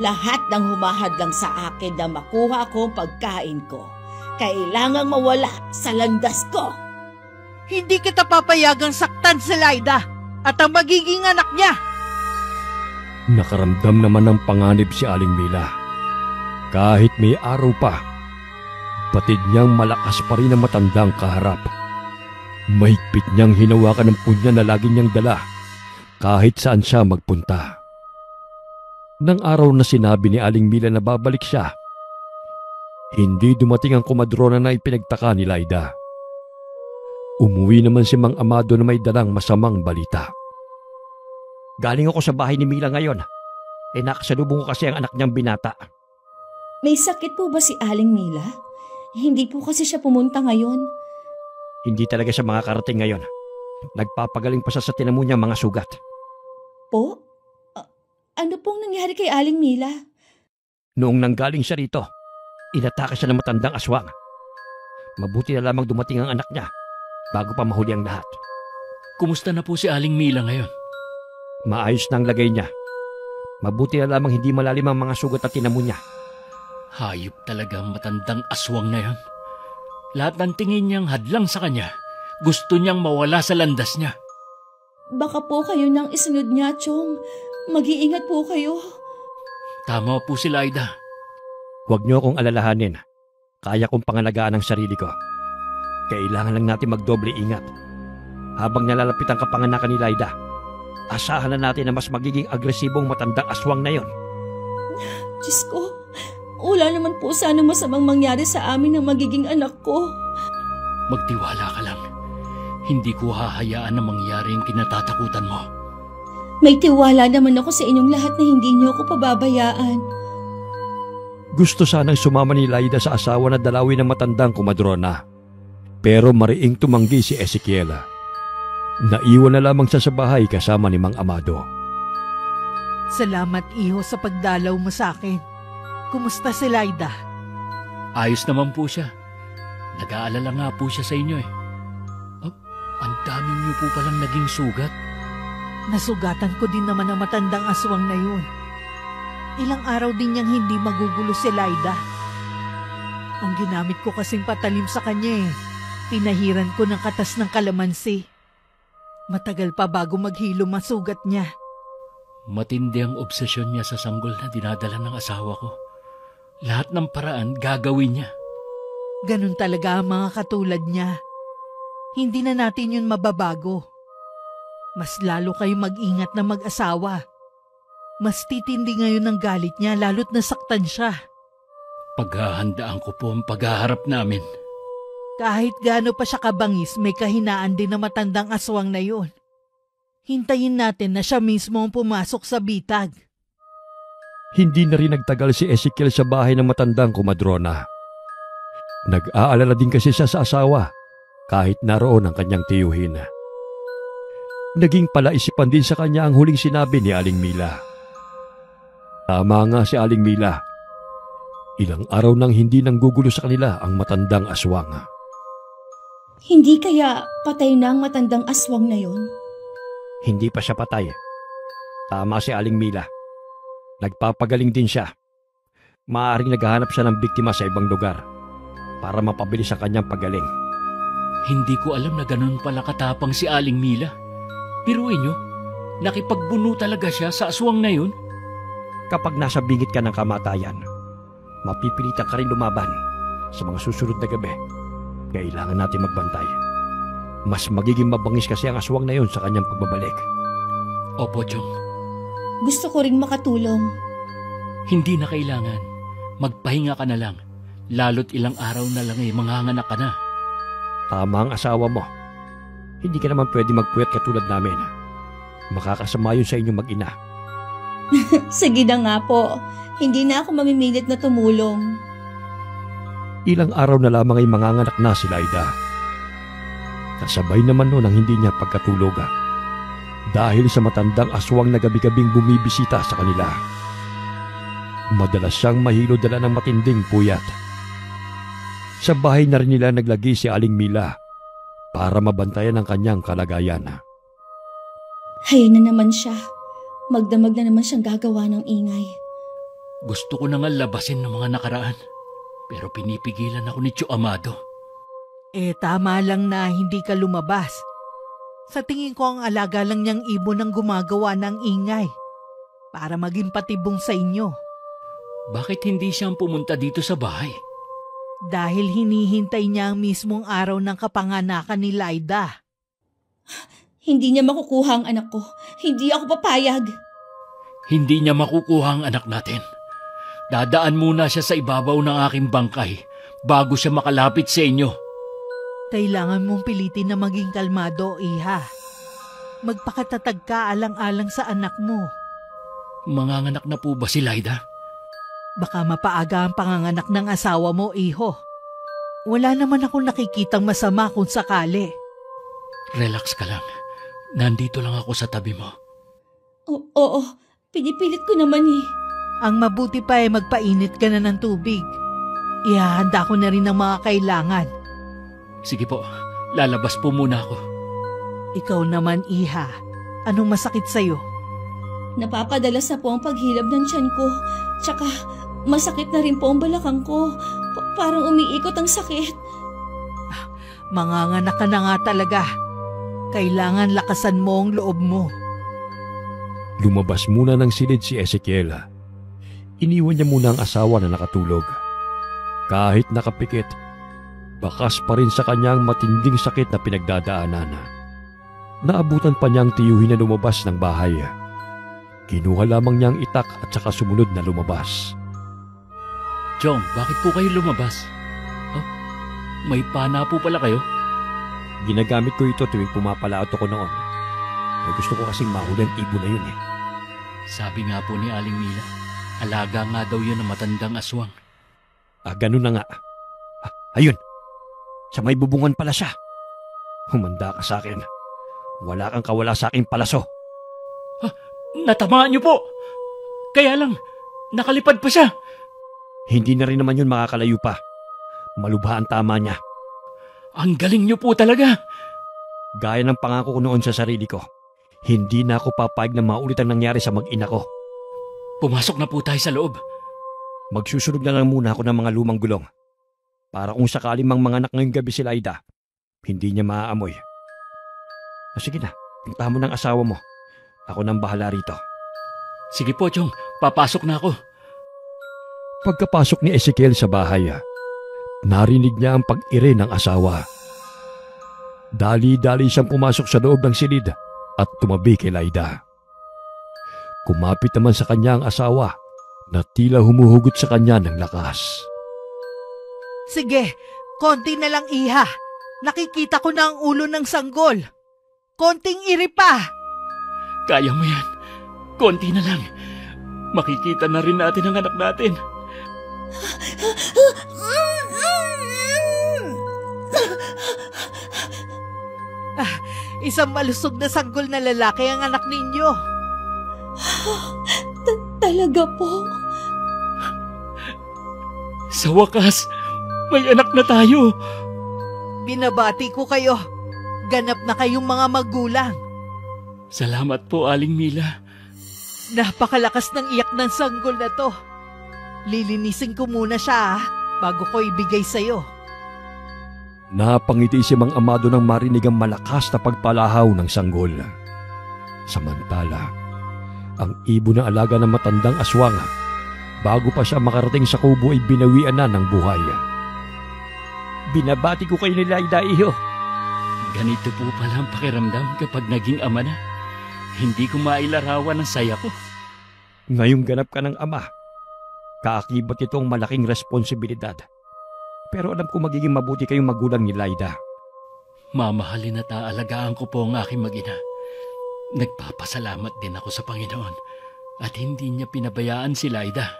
Lahat ng humahadlang sa akin na makuha ko ang pagkain ko, kailangang mawala sa landas ko. Hindi kita papayagang saktan si Laida at ang magiging anak niya. Nakaramdam naman ng panganib si Aling Mila. Kahit may araw pa, batid niyang malakas pa rin ang matandang kaharap. Mahigpit niyang hinawakan ng punya na lagi niyang dala kahit saan siya magpunta. Nang araw na sinabi ni Aling Mila na babalik siya, hindi dumating ang komadrona na ipinagtaka ni Laida. Umuwi naman si Mang Amado na may dalang masamang balita. Galing ako sa bahay ni Mila ngayon. Nakasalubong ko kasi ang anak niyang binata. May sakit po ba si Aling Mila? Hindi po kasi siya pumunta ngayon. Hindi talaga siya makakarating ngayon. Nagpapagaling pa siya sa tinamo niyang mga sugat. Po? Ano pong nangyari kay Aling Mila? Noong nanggaling siya rito, inatake siya ng matandang aswang. Mabuti na lamang dumating ang anak niya bago pa mahuli ang lahat. Kumusta na po si Aling Mila ngayon? Maayos na ang lagay niya. Mabuti na lamang hindi malalim ang mga sugat at tinamo niya. Hayop talaga ang matandang aswang na yan. Lahat ng tingin niyang hadlang sa kanya, gusto niyang mawala sa landas niya. Baka po kayo nang isunod niya, Chong. Mag-iingat po kayo. Tama po si Laida. Huwag niyo akong alalahanin. Kaya kong pangalagaan ang sarili ko. Kailangan lang natin magdoble ingat. Habang nalalapit ang kapanganakan ni Laida, asahan na natin na mas magiging agresibong matandang aswang na yon. Diyos ko, wala naman po sana masamang mangyari sa amin ng magiging anak ko. Magtiwala ka lang. Hindi ko hahayaan na mangyari yung kinatatakutan mo. May tiwala naman ako sa inyong lahat na hindi niyo ako pababayaan. Gusto sanang sumama ni Laida sa asawa na dalawin ng matandang kumadrona. Pero mariing tumanggi si Ezekiela. Naiwan na lamang siya sa bahay kasama ni Mang Amado. Salamat, iho, sa pagdalaw mo sa akin. Kumusta si Laida? Ayos naman po siya. Nag-aalala nga po siya sa inyo eh. Oh, ang dami niyo po palang naging sugat. Nasugatan ko din naman ang matandang aswang na yun. Ilang araw din niyang hindi magugulo si Laida. Ang ginamit ko kasing patalim sa kanya eh. Pinahiran ko ng katas ng kalamansi. Matagal pa bago maghilom ang sugat niya. Matindi ang obsesyon niya sa sanggol na dinadala ng asawa ko. Lahat ng paraan gagawin niya. Ganun talaga ang mga katulad niya. Hindi na natin yun mababago. Mas lalo kayo mag-ingat na mag-asawa. Mas titindi ngayon ang galit niya lalo't nasaktan siya. Paghahandaan ko po ang paghaharap namin. Kahit gaano pa siya kabangis, may kahinaan din na matandang aswang na yun. Hintayin natin na siya mismo ang pumasok sa bitag. Hindi na rin nagtagal si Ezekiel sa bahay ng matandang kumadrona. Nag-aalala din kasi siya sa asawa kahit naroon ang kanyang tiyuhin. Naging palaisipan din sa kanya ang huling sinabi ni Aling Mila. Tama nga si Aling Mila. Ilang araw nang hindi nanggugulo sa kanila ang matandang aswang. Hindi kaya patay na ang matandang aswang na yon? Hindi pa siya patay. Tama si Aling Mila. Nagpapagaling din siya. Maaaring naghahanap siya ng biktima sa ibang lugar para mapabilis ang kanyang pagaling. Hindi ko alam na ganun pala katapang si Aling Mila. Biruin niyo, nakipagbuno talaga siya sa aswang na yun. Kapag nasa bingit ka ng kamatayan, mapipilitan ka rin lumaban sa mga susunod na gabi. Kailangan natin magbantay. Mas magiging mabangis kasi ang aswang na yun sa kanyang pagbabalik. Opo, Chong. Gusto ko ring makatulong. Hindi na kailangan. Magpahinga ka na lang. Lalo't ilang araw na lang manganganak ka na. Tama ang asawa mo. Hindi ka naman pwede magpuyat katulad namin. Makakasama yun sa inyong mag-ina. Sige na nga po. Hindi na ako mamimilit na tumulong. Ilang araw na lamang ay manganganak na si Laida. Kasabay naman noon ang hindi niya pagkatulog. Dahil sa matandang aswang na gabi-gabing bumibisita sa kanila. Madalas siyang mahilo dala ng matinding puyat. Sa bahay na rin nila naglagi si Aling Mila para mabantayan ang kanyang kalagayan. Hayaan na naman siya. Magdamag na naman siyang gagawa ng ingay. Gusto ko na nga labasin ng mga nakaraan. Pero pinipigilan ako ni Tio Amado. Tama lang na hindi ka lumabas. Sa tingin ko ang alaga lang niyang ibon ang gumagawa ng ingay para maging patibong sa inyo. Bakit hindi siyang pumunta dito sa bahay? Dahil hinihintay niya ang mismong araw ng kapanganakan ni Laida. Hindi niya makukuha ang anak ko. Hindi ako papayag. Hindi niya makukuha ang anak natin. Dadaan muna siya sa ibabaw ng aking bangkay bago siya makalapit sa inyo. Kailangan mong pilitin na maging kalmado, iha. Magpakatatag ka alang-alang sa anak mo. Manganganak na po ba si Laida? Baka mapaaga ang panganganak ng asawa mo, iho. Wala naman akong nakikitang masama kung sakali. Relax ka lang. Nandito lang ako sa tabi mo. Oo, pinipilit ko naman eh. Ang mabuti pa ay magpainit ka na ng tubig. Ihahanda ko na rin ang mga kailangan. Sige po, lalabas po muna ako. Ikaw naman, iha. Anong masakit sa'yo? Napapadalas na po ang paghilab ng tiyan ko. Tsaka masakit na rin po ang balakang ko. Parang umiikot ang sakit. Manganganak ka na nga talaga. Kailangan lakasan mo ang loob mo. Lumabas muna ng silid si Ezekiel. Iniwan niya muna ang asawa na nakatulog. Kahit nakapikit, Bakas pa rin sa kanyang matinding sakit na pinagdadaanan. Naabutan pa niyang tiyuhin na lumabas ng bahay. Kinuha lamang niyang itak at saka sumunod na lumabas. Chong, bakit po kayo lumabas? Oh, may pana po pala kayo? Ginagamit ko ito tuwing pumapalaot ako noon. Gusto ko kasing mahuli ang ibon na yun . Sabi nga po ni Aling Mila, alaga nga daw yun ng matandang aswang. Ganun na nga. Ayun! Sa may bubungan pala siya. Humanda ka sa akin. Wala kang kawala sa aking palaso. Natamaan niyo po! Kaya lang, nakalipad pa siya. Hindi na rin naman yun makakalayo pa. Malubha ang tama niya. Ang galing niyo po talaga. Gaya ng pangako ko noon sa sarili ko, hindi na ako papayag na maulit ang nangyari sa mag-ina ko. Pumasok na po tayo sa loob. Magsusunog na lang muna ako ng mga lumang gulong. Para kung sakali mang manganak ngayong gabi si Laida, hindi niya maaamoy. Sige na, pintahan mo ng asawa mo. Ako nang bahala rito. Sige po, Chong. Papasok na ako. Pagkapasok ni Ezekiel sa bahay, narinig niya ang pag-ire ng asawa. Dali-dali siyang pumasok sa loob ng silid at tumabi kay Laida. Kumapit naman sa kanya ang asawa na tila humuhugot sa kanya ng lakas. Sige, konti na lang iha. Nakikita ko na ang ulo ng sanggol. Konting iri pa. Kaya mo yan. Konti na lang. Makikita na rin natin ang anak natin. Isang malusog na sanggol na lalaki ang anak ninyo. Talaga po? Sa wakas, may anak na tayo. Binabati ko kayo. Ganap na kayong mga magulang. Salamat po, Aling Mila. Napakalakas ng iyak ng sanggol na to. Lilinisin ko muna siya bago ko ibigay sa'yo. Napangiti si Mang Amado nang marinig ang malakas na pagpalahaw ng sanggol. Samantala, ang ibon na alaga ng matandang aswang, bago pa siya makarating sa kubo ay binawian na ng buhay. Binabati ko kayo ni Laida, iho. Ganito po pala ang pakiramdam kapag naging ama na. Hindi ko mailarawan ang saya ko. Ngayong ganap ka ng ama, kaakibat ito ang malaking responsibilidad. Pero alam ko magiging mabuti kayong magulang ni Laida. Mamahalin at aalagaan ko po ang aking mag-ina. Nagpapasalamat din ako sa Panginoon at hindi niya pinabayaan si Laida.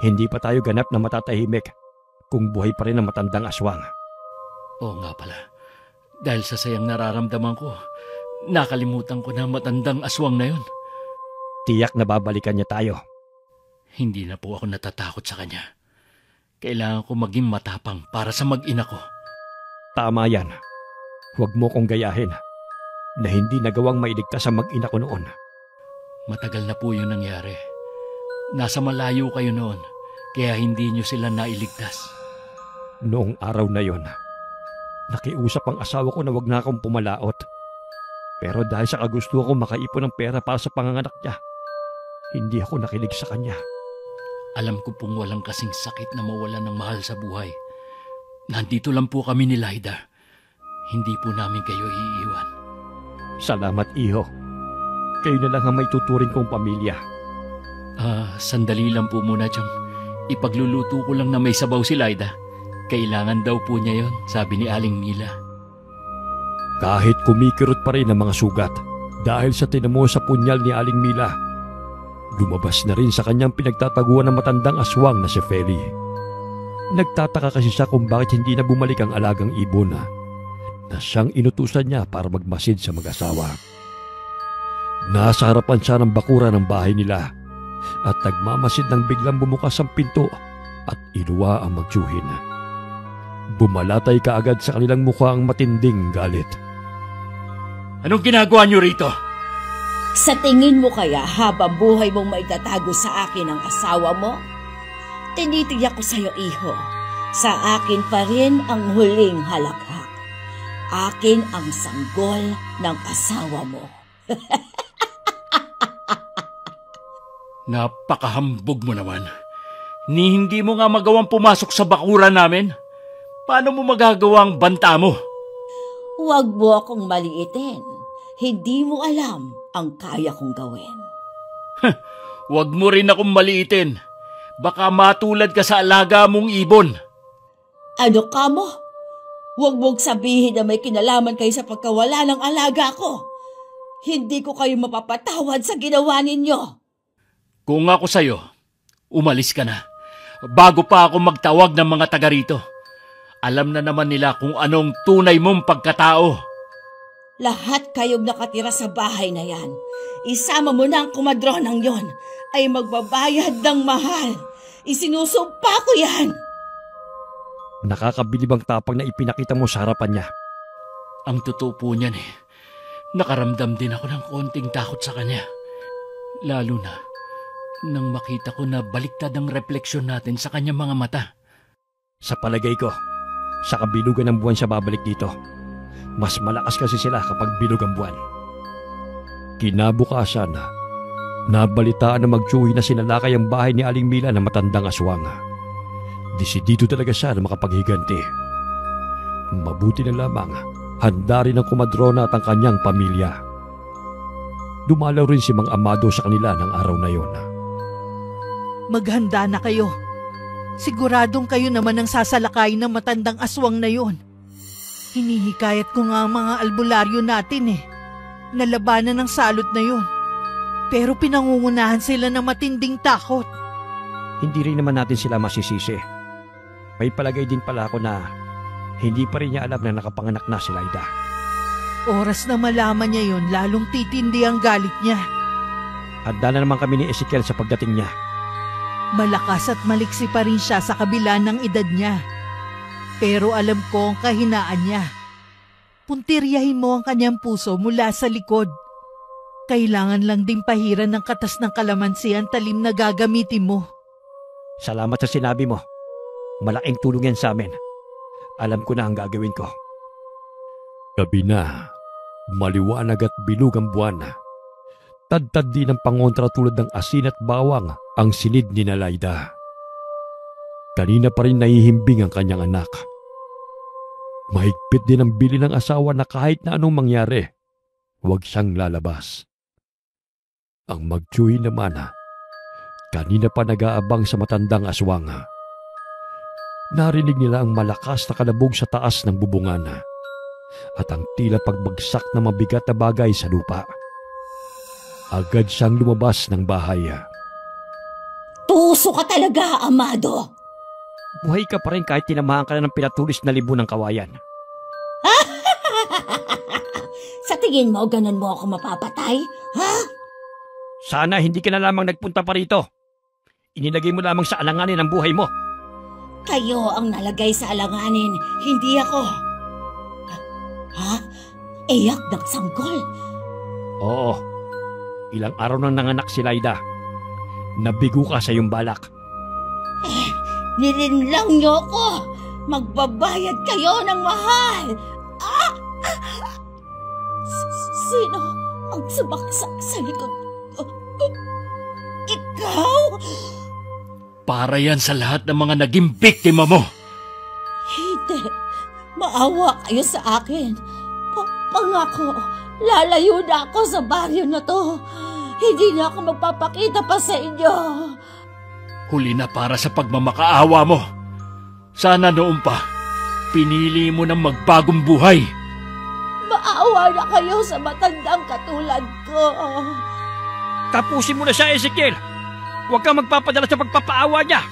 Hindi pa tayo ganap na matatahimik kung buhay pa rin ang matandang aswang. Oo nga pala. Dahil sa sayang nararamdaman ko, nakalimutan ko na matandang aswang na yun. Tiyak na babalikan niya tayo. Hindi na po ako natatakot sa kanya. Kailangan ko maging matapang para sa mag-ina ko. Tama yan. Huwag mo kong gayahin na hindi nagawang mailigtas sa mag-ina ko noon. Matagal na po yung nangyari. Nasa malayo kayo noon, kaya hindi niyo sila nailigtas. Noong araw na yon, nakiusap ang asawa ko na wag na akong pumalaot. Pero dahil sa kagusto ko makaipon ng pera para sa panganganak niya, hindi ako nakinig sa kanya. Alam ko pong walang kasing sakit na mawala ng mahal sa buhay. Nandito lang po kami ni Laida. Hindi po namin kayo iiwan. Salamat, iho. Kayo na lang ang may tuturing kong pamilya. Sandali lang po muna, Chong. Ipagluluto ko lang na may sabaw si Laida. Kailangan daw po niya yon, sabi ni Aling Mila. Kahit kumikirot pa rin ang mga sugat dahil sa tinamo sa punyal ni Aling Mila, lumabas na rin sa kanyang pinagtataguan ng matandang aswang na si Feli. Nagtataka kasi siya kung bakit hindi na bumalik ang alagang ibon na siyang inutusan niya para magmasid sa mag-asawa. Nasa harapan siya ng bakura ng bahay nila at nagmamasid nang biglang bumukas ang pinto at iluwa ang magtsuhin. Bumalatay kaagad sa kanilang mukha ang matinding galit. Anong ginagawa niyo rito? Sa tingin mo kaya habang buhay mong maitatago sa akin ang asawa mo? Tinitiyak ko sa'yo, iho. Sa akin pa rin ang huling halakhak. Akin ang sanggol ng asawa mo. Napakahambog mo naman. Ni hindi mo nga magawang pumasok sa bakura namin. Paano mo magagawa ang banta mo? Huwag mo akong maliitin. Hindi mo alam ang kaya kong gawin. Huwag mo rin akong maliitin. Baka matulad ka sa alaga mong ibon. Ano ka mo? Huwag mong sabihin na may kinalaman kayo sa pagkawala ng alaga ko. Hindi ko kayo mapapatawad sa ginawa ninyo. Kung ako sa'yo, umalis ka na. Bago pa ako magtawag ng mga taga rito. Alam na naman nila kung anong tunay mong pagkatao. Lahat kayong nakatira sa bahay na yan, isama mo na ang kumadronang yon, ay magbabayad ng mahal. Isinusumpa ko yan. Nakakabilib ang tapang na ipinakita mo sa harapan niya. Ang totoo po niyan nakaramdam din ako ng konting takot sa kanya. Lalo na nang makita ko na baliktad ang refleksyon natin sa kanyang mga mata. Sa palagay ko, sa kabilugan ng buwan siya babalik dito. Mas malakas kasi sila kapag bilog ang buwan. Kinabukasan na, nabalitaan na magtsuhi na sinalakay ang bahay ni Aling Mila na matandang aswang. Desidido talaga siya na makapaghiganti. Mabuti na lamang, handa rin ang kumadrona at ang kanyang pamilya. Dumalaw rin si Mang Amado sa kanila ng araw na yon. Maghanda na kayo. Siguradong kayo naman ang sasalakayin ng matandang aswang na yon. Hinihikayat ko nga ang mga albularyo natin Nalabanan ng salot na yon. Pero pinangungunahan sila ng matinding takot. Hindi rin naman natin sila masisisi. May palagay din pala ako na hindi pa rin niya alam na nakapanganak na si Laida. Oras na malaman niya yon, lalong titindi ang galit niya. Handa na naman kami ni Ezekiel sa pagdating niya. Malakas at maliksi pa rin siya sa kabila ng edad niya. Pero alam ko ang kahinaan niya. Puntiryahin mo ang kanyang puso mula sa likod. Kailangan lang ding pahiran ng katas ng kalamansi ang talim na gagamitin mo. Salamat sa sinabi mo. Malaking tulong yan sa amin. Alam ko na ang gagawin ko. Gabi na, maliwanag at bilog ang buwan. Tad-tad din ang pangontra tulad ng asin at bawang ang sinid ni Laida. Kanina pa rin nahihimbing ang kanyang anak. Mahigpit din ang bili ng asawa na kahit na anong mangyari, huwag siyang lalabas. Ang magtsuhi naman, kanina pa nag-aabang sa matandang aswang. Narinig nila ang malakas na kalabog sa taas ng bubungan at ang tila pagbagsak na mabigat na bagay sa lupa. Agad siyang lumabas ng bahay. Tuso ka talaga, Amado. Buhay ka pa rin kahit tinamahan ka na ng pinatulis na libo ng kawayan. Sa tingin mo, ganun mo ako mapapatay? Ha? Sana hindi ka na lamang nagpunta pa rito. Inilagay mo lamang sa alanganin ang buhay mo. Kayo ang nalagay sa alanganin, hindi ako. Ha? Iyak ng sanggol? Oo. Ilang araw nang nanganak si Laida. Nabigo ka sa iyong balak. Nilinlang niyo ko. Magbabayad kayo ng mahal. Sino ang sumaksak sa likod ko? Ikaw? Para yan sa lahat ng mga naging biktima mo. Hindi. Maawa kayo sa akin. Pangako, lalayo na ako sa baryo na to. Hindi na ako magpapakita pa sa inyo. Huli na para sa pagmamakaawa mo. Sana noon pa, pinili mo ng magbagong buhay. Maawa na kayo sa matandang katulad ko. Tapusin mo na siya, Ezekiel. Huwag kang magpapadala sa pagpapaawa niya.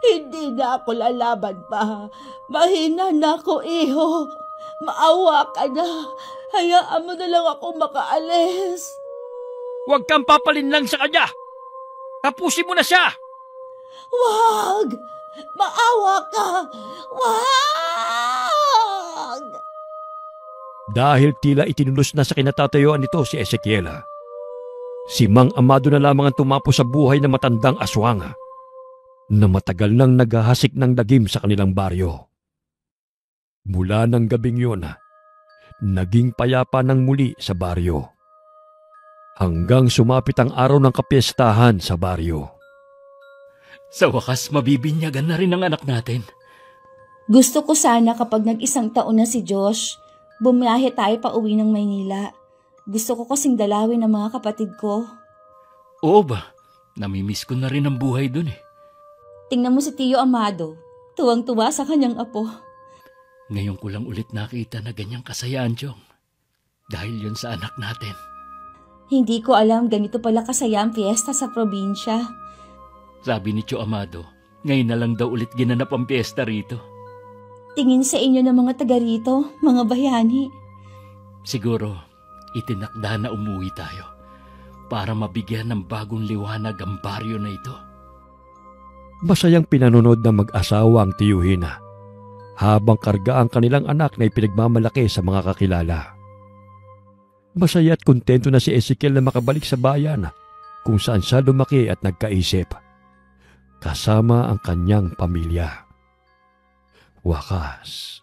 Hindi na ako lalaban pa. Mahina na ako, iho. Maawa ka na. Hayaan mo na lang ako makaalis. Huwag kang papalinlang sa kanya. Tapusin mo na siya. Wag! Maawa ka! Wag! Dahil tila itinulos na sa kinatatayuan nito si Ezekiel, si Mang Amado na lamang ang tumapo sa buhay ng matandang aswang na matagal nang naghahasik ng dagim sa kanilang baryo. Mula ng gabing yun, naging payapa ng muli sa baryo. Hanggang sumapit ang araw ng kapiestahan sa baryo. Sa wakas, mabibinyagan na rin ang anak natin. Gusto ko sana kapag nag-isang taon na si Josh, bumiyahe tayo pa uwi ng Maynila. Gusto ko kasing dalawin ang mga kapatid ko. Oo ba? Namimiss ko na rin ang buhay dun eh. Tingnan mo si Tio Amado, tuwang-tuwa sa kanyang apo. Ngayon ko lang ulit nakita na ganyang kasayaan, Chong. Dahil yun sa anak natin. Hindi ko alam ganito pala kasaya ang fiesta sa probinsya. Sabi ni Tio Amado, ngayon na lang daw ulit ginanap ang piyesta rito. Tingin sa inyo ng mga taga rito, mga bayani. Siguro, itinakda na umuwi tayo para mabigyan ng bagong liwanag ang baryo na ito. Masayang pinanonood ng mag-asawa ang tiyuhin habang karga ang kanilang anak na ipinagmamalaki sa mga kakilala. Masaya at kontento na si Ezekiel na makabalik sa bayan kung saan siya lumaki at nagkaisip, kasama ang kanyang pamilya. Wakas,